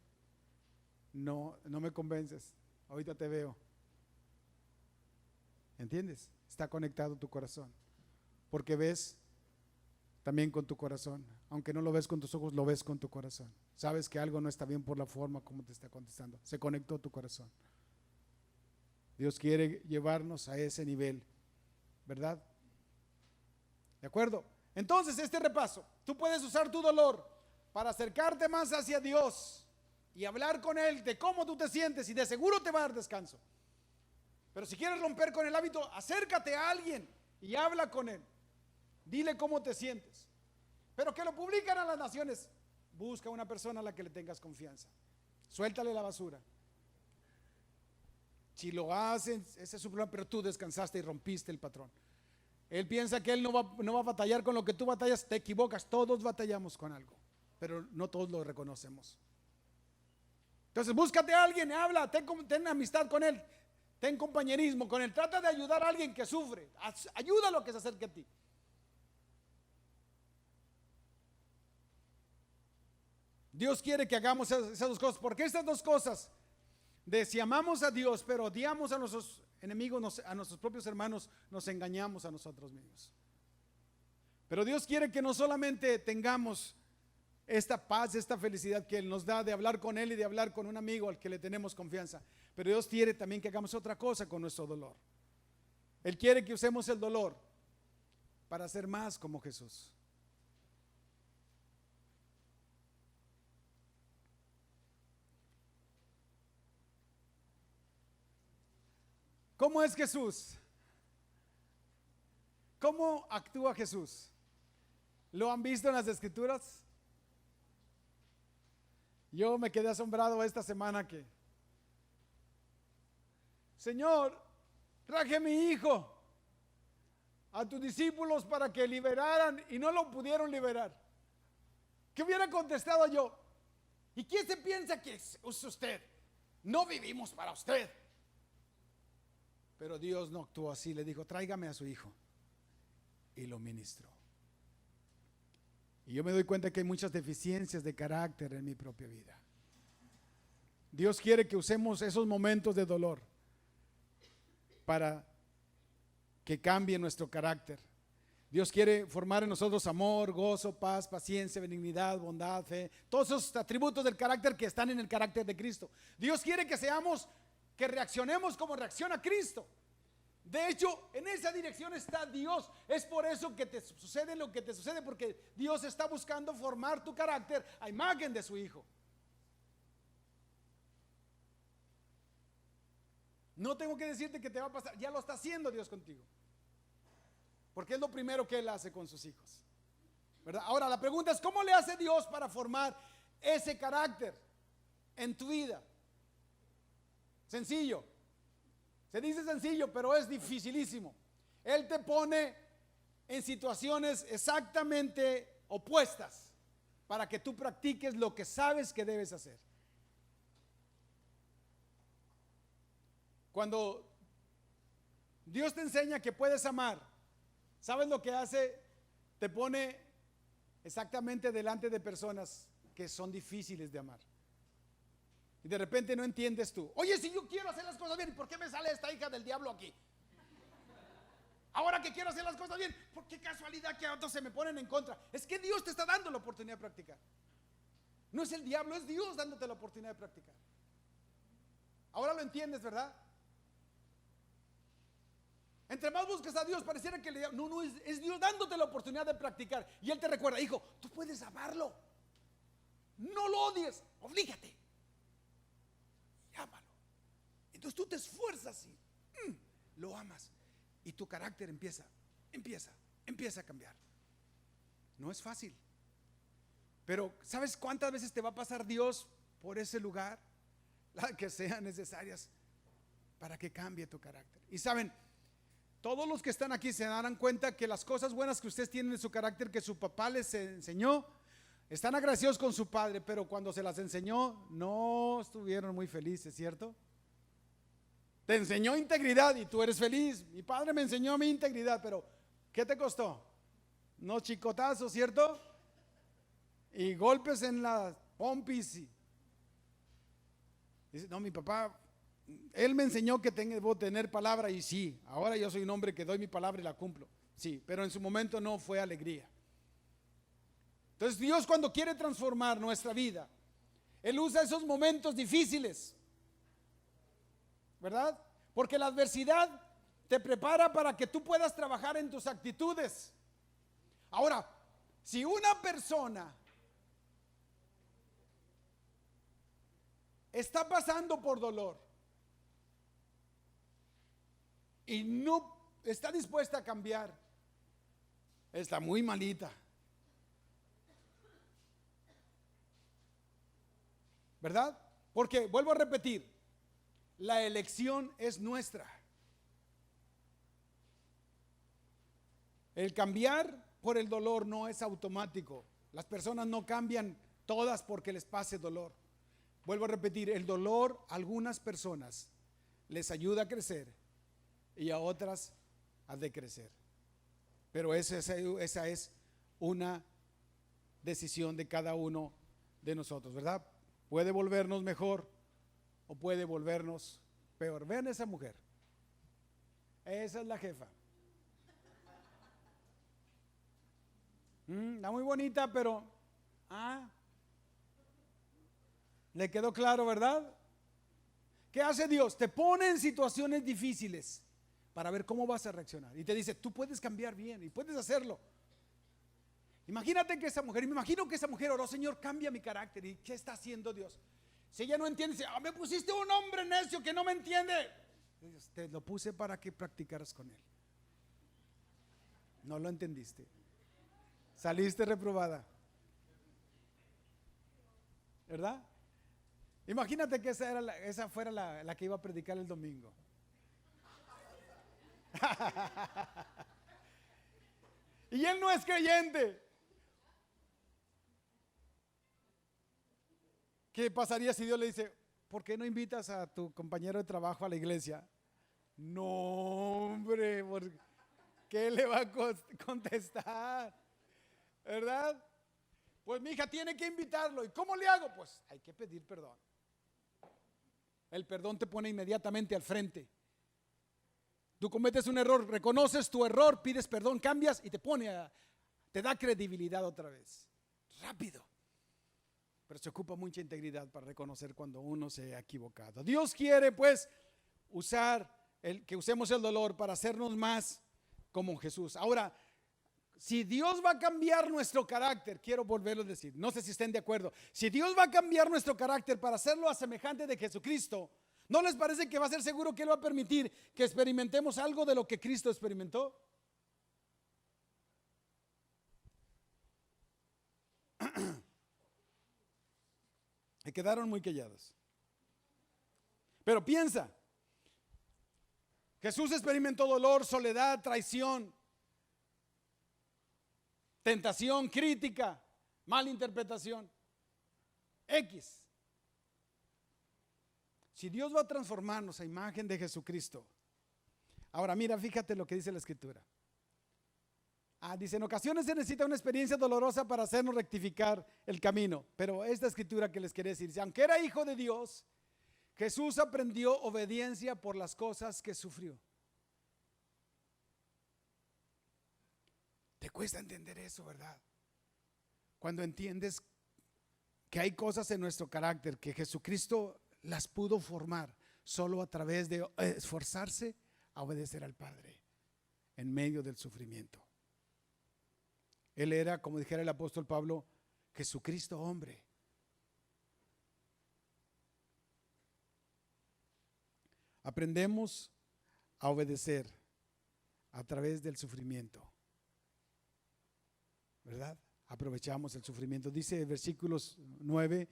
No, no me convences. Ahorita te veo. ¿Entiendes? Está conectado tu corazón. Porque ves también con tu corazón. Aunque no lo ves con tus ojos, lo ves con tu corazón. Sabes que algo no está bien por la forma como te está contestando. Se conectó tu corazón. Dios quiere llevarnos a ese nivel, ¿verdad? ¿De acuerdo? Entonces, este repaso, tú puedes usar tu dolor para acercarte más hacia Dios y hablar con Él de cómo tú te sientes y de seguro te va a dar descanso. Pero si quieres romper con el hábito, acércate a alguien y habla con Él. Dile cómo te sientes. Pero que lo publican a las naciones. Busca una persona a la que le tengas confianza. Suéltale la basura. Si lo hacen, ese es su problema, pero tú descansaste y rompiste el patrón. Él piensa que él no va a batallar con lo que tú batallas, te equivocas, todos batallamos con algo, pero no todos lo reconocemos. Entonces búscate a alguien, habla, ten amistad con él, ten compañerismo con él, trata de ayudar a alguien que sufre, ayúdalo a que se acerque a ti. Dios quiere que hagamos esas dos cosas, porque estas dos cosas, de si amamos a Dios, pero odiamos a nuestros enemigos, a nuestros propios hermanos, nos engañamos a nosotros mismos. Pero Dios quiere que no solamente tengamos esta paz, esta felicidad que Él nos da de hablar con Él y de hablar con un amigo al que le tenemos confianza, pero Dios quiere también que hagamos otra cosa con nuestro dolor. Él quiere que usemos el dolor para ser más como Jesús. ¿Cómo es Jesús? ¿Cómo actúa Jesús? ¿Lo han visto en las Escrituras? Yo me quedé asombrado esta semana que, Señor, traje a mi hijo a tus discípulos para que liberaran y no lo pudieron liberar. ¿Qué hubiera contestado yo? ¿Y quién se piensa que es usted? No vivimos para usted. Pero Dios no actuó así, le dijo, tráigame a su hijo. y lo ministró. Y yo me doy cuenta que hay muchas deficiencias de carácter en mi propia vida. Dios quiere que usemos esos momentos de dolor para que cambie nuestro carácter. Dios quiere formar en nosotros amor, gozo, paz, paciencia, benignidad, bondad, fe, todos esos atributos del carácter que están en el carácter de Cristo. Dios quiere que reaccionemos como reacciona Cristo. De hecho, en esa dirección está Dios. Es por eso que te sucede lo que te sucede, porque Dios está buscando formar tu carácter a imagen de su Hijo. No tengo que decirte que te va a pasar, ya lo está haciendo Dios contigo. Porque es lo primero que Él hace con sus hijos, ¿verdad? Ahora la pregunta es, ¿cómo le hace Dios para formar ese carácter en tu vida? Sencillo. Se dice sencillo, pero es dificilísimo. Él te pone en situaciones exactamente opuestas para que tú practiques lo que sabes que debes hacer. Cuando Dios te enseña que puedes amar, ¿sabes lo que hace? Te pone exactamente delante de personas que son difíciles de amar. Y de repente no entiendes tú. Oye, si yo quiero hacer las cosas bien, ¿por qué me sale esta hija del diablo aquí? Ahora que quiero hacer las cosas bien, ¿por qué casualidad que a otros se me ponen en contra? Es que Dios te está dando la oportunidad de practicar. No es el diablo, es Dios dándote la oportunidad de practicar. Ahora lo entiendes, ¿verdad? Entre más buscas a Dios, pareciera que no, es Dios dándote la oportunidad de practicar. Y Él te recuerda, hijo, tú puedes amarlo. No lo odies, oblígate. Y ámalo. Entonces tú te esfuerzas y lo amas. Y tu carácter empieza a cambiar. No es fácil. Pero ¿sabes cuántas veces te va a pasar Dios por ese lugar? Las que sean necesarias para que cambie tu carácter. Y saben, todos los que están aquí se darán cuenta que las cosas buenas que ustedes tienen en su carácter, que su papá les enseñó, están agradecidos con su padre, pero cuando se las enseñó no estuvieron muy felices, ¿cierto? Te enseñó integridad y tú eres feliz. Mi padre me enseñó a mi integridad, pero ¿qué te costó? Unos chicotazos, ¿cierto? Y golpes en las pompis. Dice, no, mi papá, él me enseñó que debo tener palabra y sí, ahora yo soy un hombre que doy mi palabra y la cumplo. Sí, pero en su momento no fue alegría. Entonces Dios, cuando quiere transformar nuestra vida, Él usa esos momentos difíciles, ¿verdad? Porque la adversidad te prepara para que tú puedas trabajar en tus actitudes. Ahora, si una persona está pasando por dolor y no está dispuesta a cambiar, está muy malita, ¿verdad? Porque, vuelvo a repetir, la elección es nuestra. El cambiar por el dolor no es automático. Las personas no cambian todas porque les pase dolor. Vuelvo a repetir, el dolor a algunas personas les ayuda a crecer y a otras a decrecer. Pero esa es una decisión de cada uno de nosotros, ¿verdad? Puede volvernos mejor o puede volvernos peor. Vean esa mujer. Esa es la jefa. Está muy bonita, pero le quedó claro, ¿verdad? ¿Qué hace Dios? Te pone en situaciones difíciles para ver cómo vas a reaccionar. Y te dice, tú puedes cambiar bien y puedes hacerlo. Imagínate que esa mujer, y me imagino que esa mujer oró, Señor, cambia mi carácter. ¿Y qué está haciendo Dios? Si ella no entiende, dice, me pusiste un hombre necio que no me entiende. Dios, te lo puse para que practicaras con él. No lo entendiste. Saliste reprobada, ¿verdad? Imagínate que esa fuera la que iba a predicar el domingo. Y él no es creyente. ¿Qué pasaría si Dios le dice, ¿por qué no invitas a tu compañero de trabajo a la iglesia? No, hombre, ¿Qué le va a contestar? ¿Verdad? Pues mi hija tiene que invitarlo. ¿Y cómo le hago? Pues hay que pedir perdón. El perdón te pone inmediatamente al frente. Tú cometes un error, reconoces tu error, pides perdón, cambias y te da credibilidad otra vez. Rápido. Pero se ocupa mucha integridad para reconocer cuando uno se ha equivocado. Dios quiere pues que usemos el dolor para hacernos más como Jesús. Ahora, si Dios va a cambiar nuestro carácter, quiero volverlo a decir, no sé si estén de acuerdo, si Dios va a cambiar nuestro carácter para hacerlo a semejante de Jesucristo, ¿no les parece que va a ser seguro que Él va a permitir que experimentemos algo de lo que Cristo experimentó? Se quedaron muy callados. Pero piensa, Jesús experimentó dolor, soledad, traición, tentación, crítica, malinterpretación, X. Si Dios va a transformarnos a imagen de Jesucristo. Ahora mira, fíjate lo que dice la Escritura. Dice, en ocasiones se necesita una experiencia dolorosa para hacernos rectificar el camino. Pero esta Escritura que les quería decir, dice, aunque era hijo de Dios, Jesús aprendió obediencia por las cosas que sufrió. Te cuesta entender eso, ¿verdad? Cuando entiendes que hay cosas en nuestro carácter que Jesucristo las pudo formar solo a través de esforzarse a obedecer al Padre en medio del sufrimiento. Él era, como dijera el apóstol Pablo, Jesucristo hombre. Aprendemos a obedecer a través del sufrimiento, ¿verdad? Aprovechamos el sufrimiento. Dice versículos 9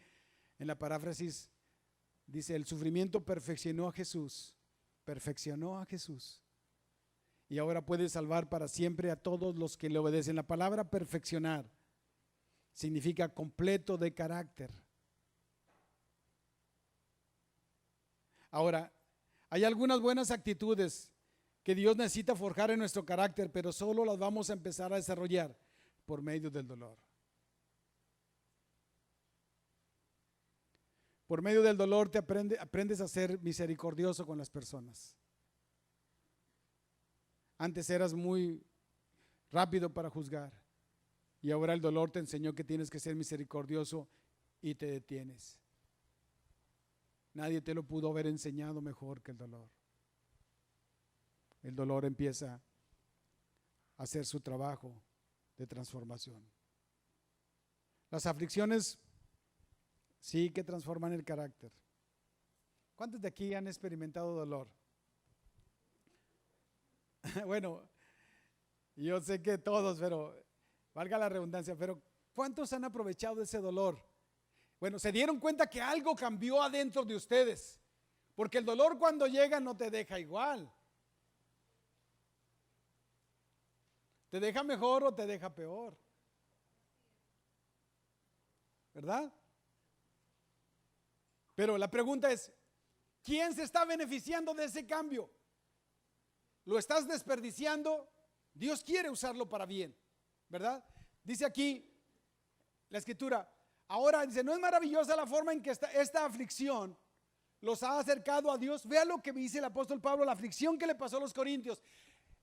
en la paráfrasis, dice, el sufrimiento perfeccionó a Jesús, y ahora puede salvar para siempre a todos los que le obedecen. La palabra perfeccionar significa completo de carácter. Ahora, hay algunas buenas actitudes que Dios necesita forjar en nuestro carácter, pero solo las vamos a empezar a desarrollar por medio del dolor. Por medio del dolor aprendes a ser misericordioso con las personas. Antes eras muy rápido para juzgar y ahora el dolor te enseñó que tienes que ser misericordioso y te detienes. Nadie te lo pudo haber enseñado mejor que el dolor. El dolor empieza a hacer su trabajo de transformación. Las aflicciones sí que transforman el carácter. ¿Cuántos de aquí han experimentado dolor? Bueno, yo sé que todos, pero valga la redundancia, pero ¿cuántos han aprovechado ese dolor? Bueno, se dieron cuenta que algo cambió adentro de ustedes, porque el dolor cuando llega no te deja igual. ¿Te deja mejor o te deja peor? ¿Verdad? Pero la pregunta es, ¿quién se está beneficiando de ese cambio? ¿Lo estás desperdiciando? Dios quiere usarlo para bien, ¿verdad? Dice aquí la Escritura, ahora dice, ¿no es maravillosa la forma en que esta aflicción los ha acercado a Dios? Vea lo que dice el apóstol Pablo, la aflicción que le pasó a los corintios,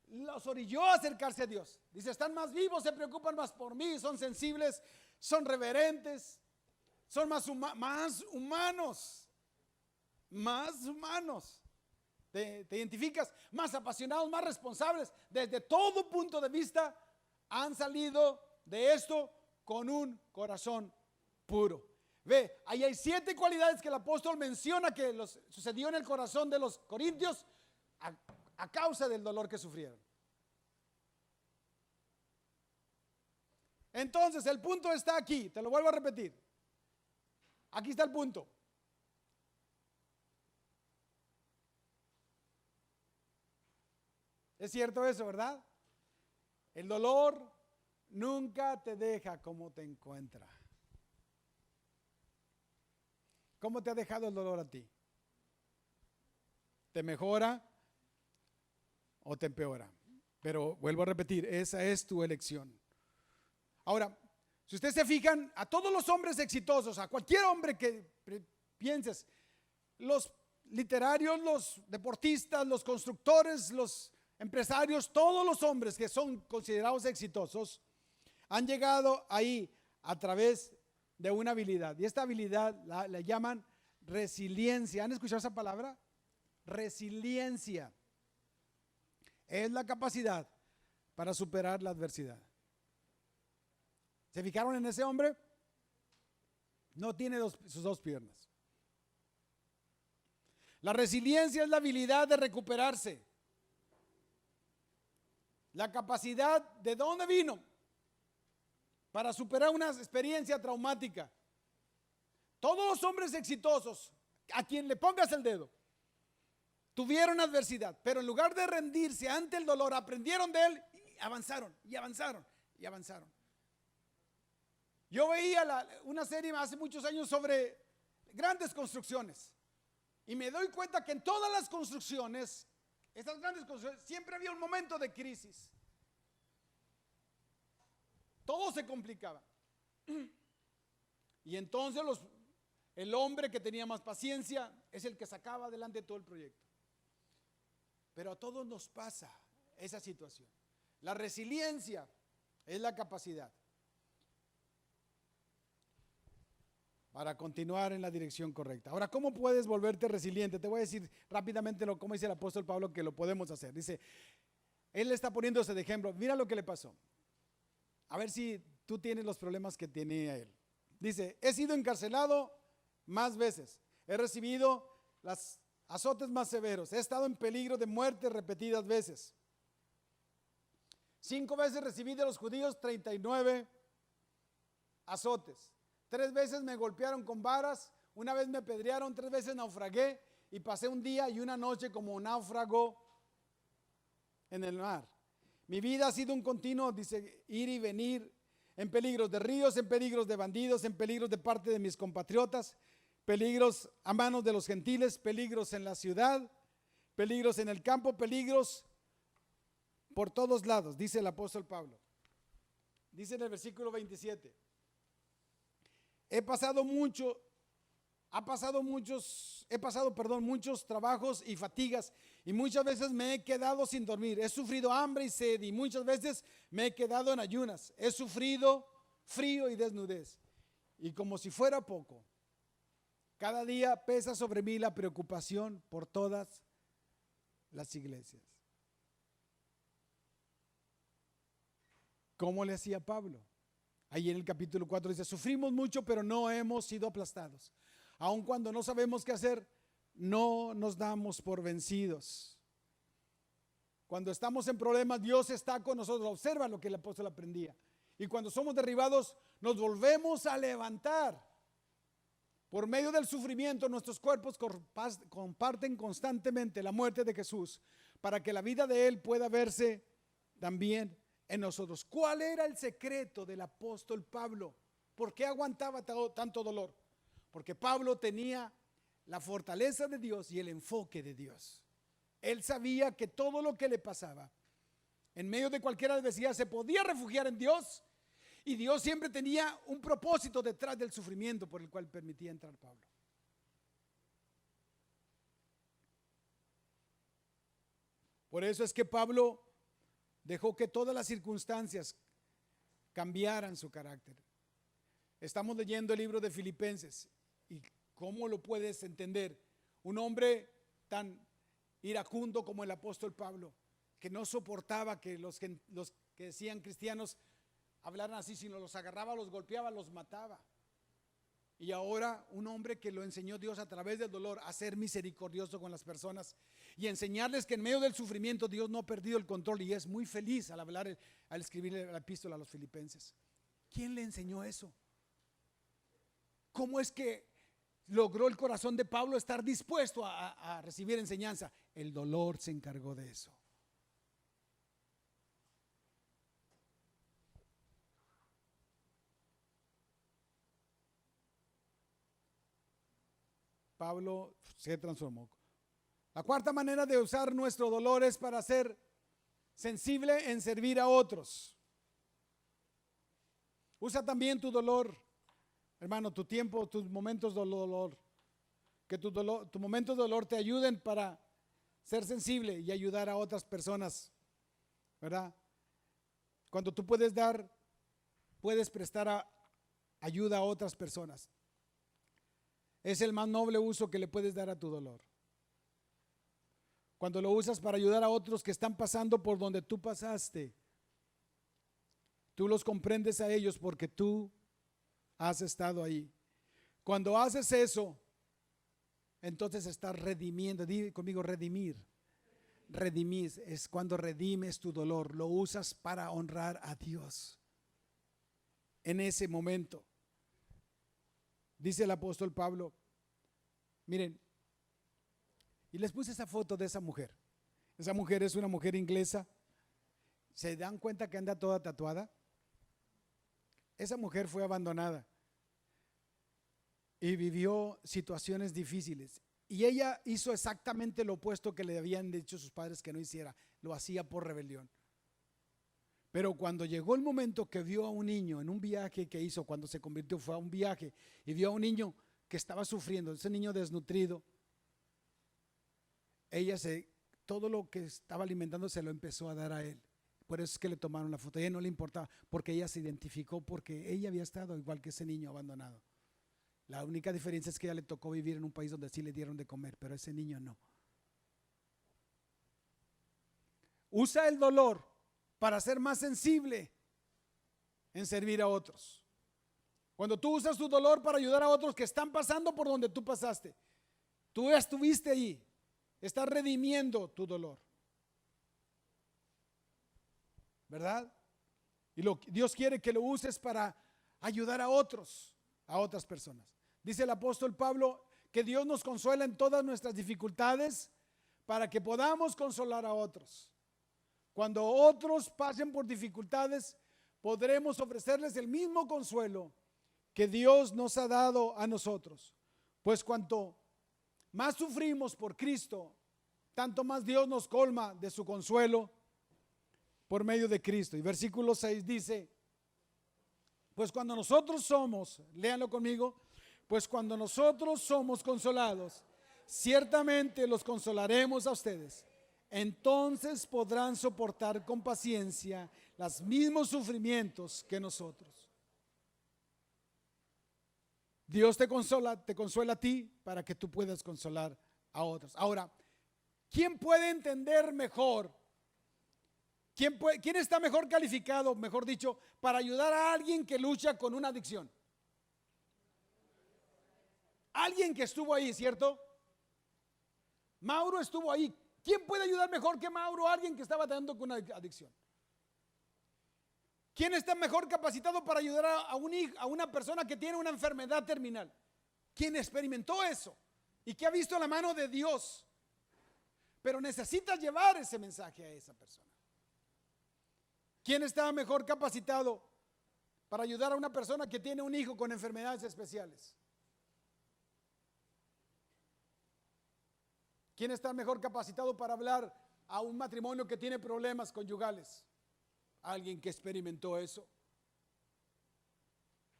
los orilló a acercarse a Dios. Dice, están más vivos, se preocupan más por mí, son sensibles, son reverentes, son más humanos. Te identificas, más apasionados, más responsables. Desde todo punto de vista han salido de esto con un corazón puro. Ve, ahí hay 7 cualidades que el apóstol menciona que sucedió en el corazón de los corintios a causa del dolor que sufrieron. Entonces el punto está aquí, te lo vuelvo a repetir. Aquí está el punto. Es cierto eso, ¿verdad? El dolor nunca te deja como te encuentra. ¿Cómo te ha dejado el dolor a ti? ¿Te mejora o te empeora? Pero vuelvo a repetir, esa es tu elección. Ahora, si ustedes se fijan, a todos los hombres exitosos, a cualquier hombre que pienses, los literarios, los deportistas, los constructores, los empresarios, todos los hombres que son considerados exitosos, han llegado ahí a través de una habilidad. Y esta habilidad la llaman resiliencia. ¿Han escuchado esa palabra? Resiliencia. Es la capacidad para superar la adversidad. ¿Se fijaron en ese hombre? No tiene sus dos piernas. La resiliencia es la habilidad de recuperarse. La capacidad de dónde vino para superar una experiencia traumática. Todos los hombres exitosos, a quien le pongas el dedo, tuvieron adversidad, pero en lugar de rendirse ante el dolor, aprendieron de él y avanzaron, y avanzaron, y avanzaron. Yo veía una serie hace muchos años sobre grandes construcciones y me doy cuenta que en todas las construcciones, estas grandes construcciones, siempre había un momento de crisis. Todo se complicaba. Y entonces el hombre que tenía más paciencia es el que sacaba adelante todo el proyecto. Pero a todos nos pasa esa situación. La resiliencia es la capacidad para continuar en la dirección correcta. Ahora, ¿cómo puedes volverte resiliente? Te voy a decir rápidamente cómo dice el apóstol Pablo que lo podemos hacer. Dice, él está poniéndose de ejemplo. Mira lo que le pasó. A ver si tú tienes los problemas que tenía él. Dice, he sido encarcelado más veces. He recibido las azotes más severos. He estado en peligro de muerte repetidas veces. 5 veces recibí de los judíos 39 azotes. 3 veces me golpearon con varas. Una vez me apedrearon. 3 veces naufragué. Y pasé un día y una noche como náufrago en el mar. Mi vida ha sido un continuo, dice, ir y venir, en peligros de ríos, en peligros de bandidos, en peligros de parte de mis compatriotas, peligros a manos de los gentiles, peligros en la ciudad, peligros en el campo, peligros por todos lados, dice el apóstol Pablo. Dice en el versículo 27, he pasado muchos trabajos y fatigas, y muchas veces me he quedado sin dormir. He sufrido hambre y sed, y muchas veces me he quedado en ayunas. He sufrido frío y desnudez. Y como si fuera poco, cada día pesa sobre mí la preocupación por todas las iglesias. ¿Cómo le hacía Pablo? Ahí en el capítulo 4 dice, sufrimos mucho, pero no hemos sido aplastados. Aun cuando no sabemos qué hacer, no nos damos por vencidos. Cuando estamos en problemas, Dios está con nosotros. Observa lo que el apóstol aprendía. Y cuando somos derribados, nos volvemos a levantar. Por medio del sufrimiento, nuestros cuerpos comparten constantemente la muerte de Jesús, para que la vida de Él pueda verse también en nosotros. ¿Cuál era el secreto del apóstol Pablo? ¿Por qué aguantaba tanto dolor? Porque Pablo tenía la fortaleza de Dios y el enfoque de Dios. Él sabía que todo lo que le pasaba, en medio de cualquier adversidad, se podía refugiar en Dios, y Dios siempre tenía un propósito detrás del sufrimiento por el cual permitía entrar Pablo. Por eso es que Pablo dejó que todas las circunstancias cambiaran su carácter. Estamos leyendo el libro de Filipenses. ¿Y cómo lo puedes entender? Un hombre tan iracundo como el apóstol Pablo, que no soportaba que los que decían cristianos hablaran así, sino los agarraba, los golpeaba, los mataba. Y ahora un hombre que lo enseñó Dios a través del dolor a ser misericordioso con las personas y enseñarles que en medio del sufrimiento Dios no ha perdido el control, y es muy feliz al hablar, al escribir la epístola a los filipenses. ¿Quién le enseñó eso? ¿Cómo es que logró el corazón de Pablo estar dispuesto a recibir enseñanza? El dolor se encargó de eso. Pablo se transformó. La cuarta manera de usar nuestro dolor es para ser sensible en servir a otros. Usa también tu dolor, hermano, tu tiempo, tus momentos de dolor. Que tus momentos de dolor te ayuden para ser sensible y ayudar a otras personas, ¿verdad? Cuando tú puedes dar, puedes prestar ayuda a otras personas. Es el más noble uso que le puedes dar a tu dolor. Cuando lo usas para ayudar a otros que están pasando por donde tú pasaste, tú los comprendes a ellos porque tú has estado ahí. Cuando haces eso, entonces estás redimiendo. Dime conmigo, redimir. Redimir es cuando redimes tu dolor, lo usas para honrar a Dios. En ese momento, dice el apóstol Pablo, miren, y les puse esa foto de esa mujer. Esa mujer es una mujer inglesa. ¿Se dan cuenta que anda toda tatuada? Esa mujer fue abandonada y vivió situaciones difíciles. Y ella hizo exactamente lo opuesto que le habían dicho sus padres que no hiciera. Lo hacía por rebelión. Pero cuando llegó el momento que vio a un niño en un viaje que hizo, cuando se convirtió, fue a un viaje y vio a un niño que estaba sufriendo, ese niño desnutrido, ella todo lo que estaba alimentando se lo empezó a dar a él. Por eso es que le tomaron la foto. A ella no le importaba, porque ella se identificó, porque ella había estado igual que ese niño abandonado. La única diferencia es que a ella le tocó vivir en un país donde sí le dieron de comer, pero a ese niño no. Usa el dolor para ser más sensible en servir a otros. Cuando tú usas tu dolor para ayudar a otros que están pasando por donde tú pasaste, tú ya estuviste ahí, estás redimiendo tu dolor, ¿verdad? Y Dios quiere que lo uses para ayudar a otros, a otras personas. Dice el apóstol Pablo que Dios nos consuela en todas nuestras dificultades para que podamos consolar a otros. Cuando otros pasen por dificultades, podremos ofrecerles el mismo consuelo que Dios nos ha dado a nosotros. Pues cuanto más sufrimos por Cristo, tanto más Dios nos colma de su consuelo por medio de Cristo. Y versículo 6 dice, pues cuando nosotros somos, léanlo conmigo, pues cuando nosotros somos consolados, ciertamente los consolaremos a ustedes. Entonces podrán soportar con paciencia los mismos sufrimientos que nosotros. Dios te consuela a ti para que tú puedas consolar a otros. Ahora, ¿quién puede entender mejor? ¿Quién está mejor calificado, mejor dicho, para ayudar a alguien que lucha con una adicción? Alguien que estuvo ahí, ¿cierto? Mauro estuvo ahí. ¿Quién puede ayudar mejor que Mauro a alguien que estaba tratando con una adicción? ¿Quién está mejor capacitado para ayudar a una persona que tiene una enfermedad terminal? ¿Quién experimentó eso y que ha visto la mano de Dios? Pero necesitas llevar ese mensaje a esa persona. ¿Quién está mejor capacitado para ayudar a una persona que tiene un hijo con enfermedades especiales? ¿Quién está mejor capacitado para hablar a un matrimonio que tiene problemas conyugales? Alguien que experimentó eso.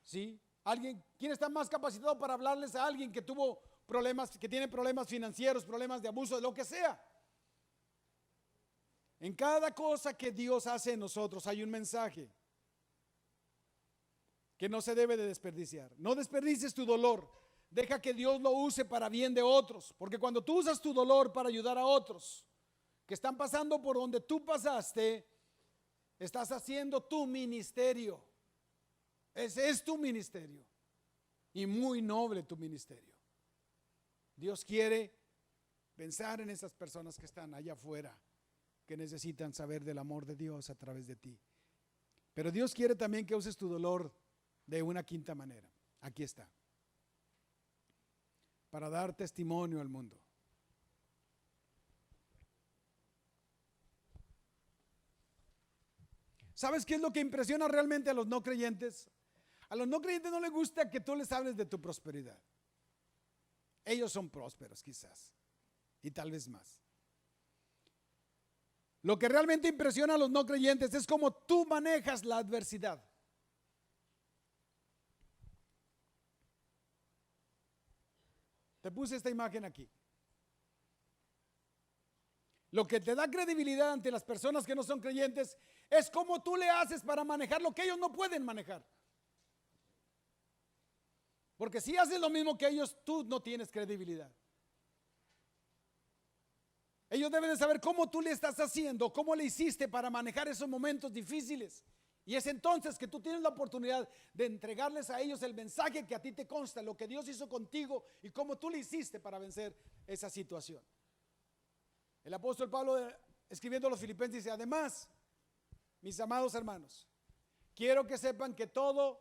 ¿Sí? ¿Quién está más capacitado para hablarles a alguien que tuvo problemas, que tiene problemas financieros, problemas de abuso, de lo que sea? En cada cosa que Dios hace en nosotros hay un mensaje que no se debe de desperdiciar. No desperdicies tu dolor. Deja que Dios lo use para bien de otros. Porque cuando tú usas tu dolor para ayudar a otros que están pasando por donde tú pasaste, estás haciendo tu ministerio. Ese es tu ministerio. Y muy noble tu ministerio. Dios quiere pensar en esas personas que están allá afuera, que necesitan saber del amor de Dios a través de ti. Pero Dios quiere también que uses tu dolor de una quinta manera. Aquí está. Para dar testimonio al mundo. ¿Sabes qué es lo que impresiona realmente a los no creyentes? A los no creyentes no les gusta que tú les hables de tu prosperidad. Ellos son prósperos quizás, y tal vez más. Lo que realmente impresiona a los no creyentes es cómo tú manejas la adversidad. Te puse esta imagen aquí. Lo que te da credibilidad ante las personas que no son creyentes es cómo tú le haces para manejar lo que ellos no pueden manejar. Porque si haces lo mismo que ellos, tú no tienes credibilidad. Ellos deben de saber cómo tú le estás haciendo, cómo le hiciste para manejar esos momentos difíciles. Y es entonces que tú tienes la oportunidad de entregarles a ellos el mensaje que a ti te consta, lo que Dios hizo contigo y cómo tú le hiciste para vencer esa situación. El apóstol Pablo, escribiendo a los Filipenses, dice: además, mis amados hermanos, quiero que sepan que todo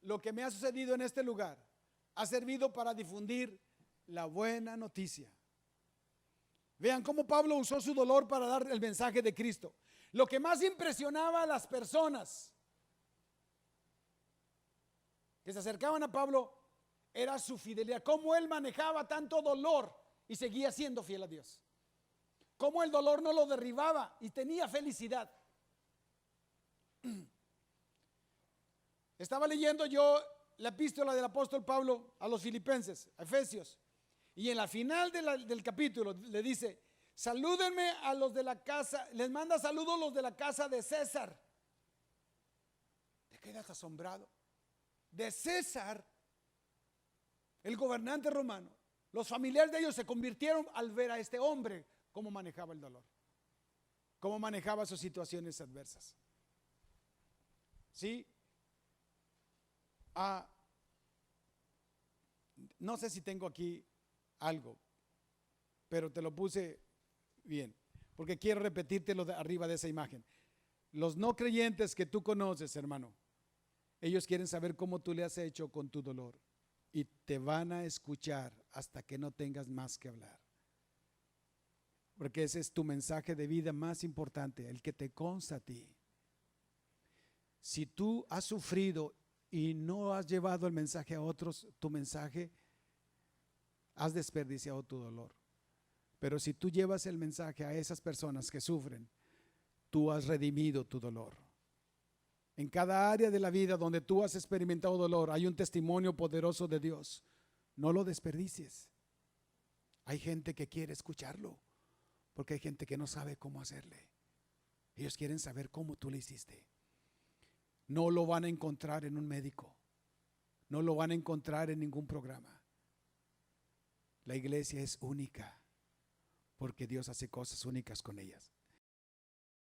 lo que me ha sucedido en este lugar ha servido para difundir la buena noticia. Vean cómo Pablo usó su dolor para dar el mensaje de Cristo. Lo que más impresionaba a las personas que se acercaban a Pablo era su fidelidad, cómo él manejaba tanto dolor y seguía siendo fiel a Dios. Cómo el dolor no lo derribaba y tenía felicidad. Estaba leyendo yo la epístola del apóstol Pablo a los Filipenses, a Efesios, y en la final del capítulo le dice: salúdenme a los de la casa, les manda saludos los de la casa de César. Te quedas asombrado. De César, el gobernante romano. Los familiares de ellos se convirtieron al ver a este hombre cómo manejaba el dolor, cómo manejaba sus situaciones adversas. ¿Sí? No sé si tengo aquí algo, pero te lo puse bien, porque quiero repetírtelo de arriba de esa imagen. Los no creyentes que tú conoces, hermano, ellos quieren saber cómo tú le has hecho con tu dolor y te van a escuchar hasta que no tengas más que hablar. Porque ese es tu mensaje de vida más importante, el que te consta a ti. Si tú has sufrido y no has llevado el mensaje a otros, tu mensaje, has desperdiciado tu dolor. Pero si tú llevas el mensaje a esas personas que sufren, tú has redimido tu dolor. En cada área de la vida donde tú has experimentado dolor, hay un testimonio poderoso de Dios. No lo desperdicies. Hay gente que quiere escucharlo, porque hay gente que no sabe cómo hacerle. Ellos quieren saber cómo tú le hiciste. No lo van a encontrar en un médico. No lo van a encontrar en ningún programa. La iglesia es única, porque Dios hace cosas únicas con ellas.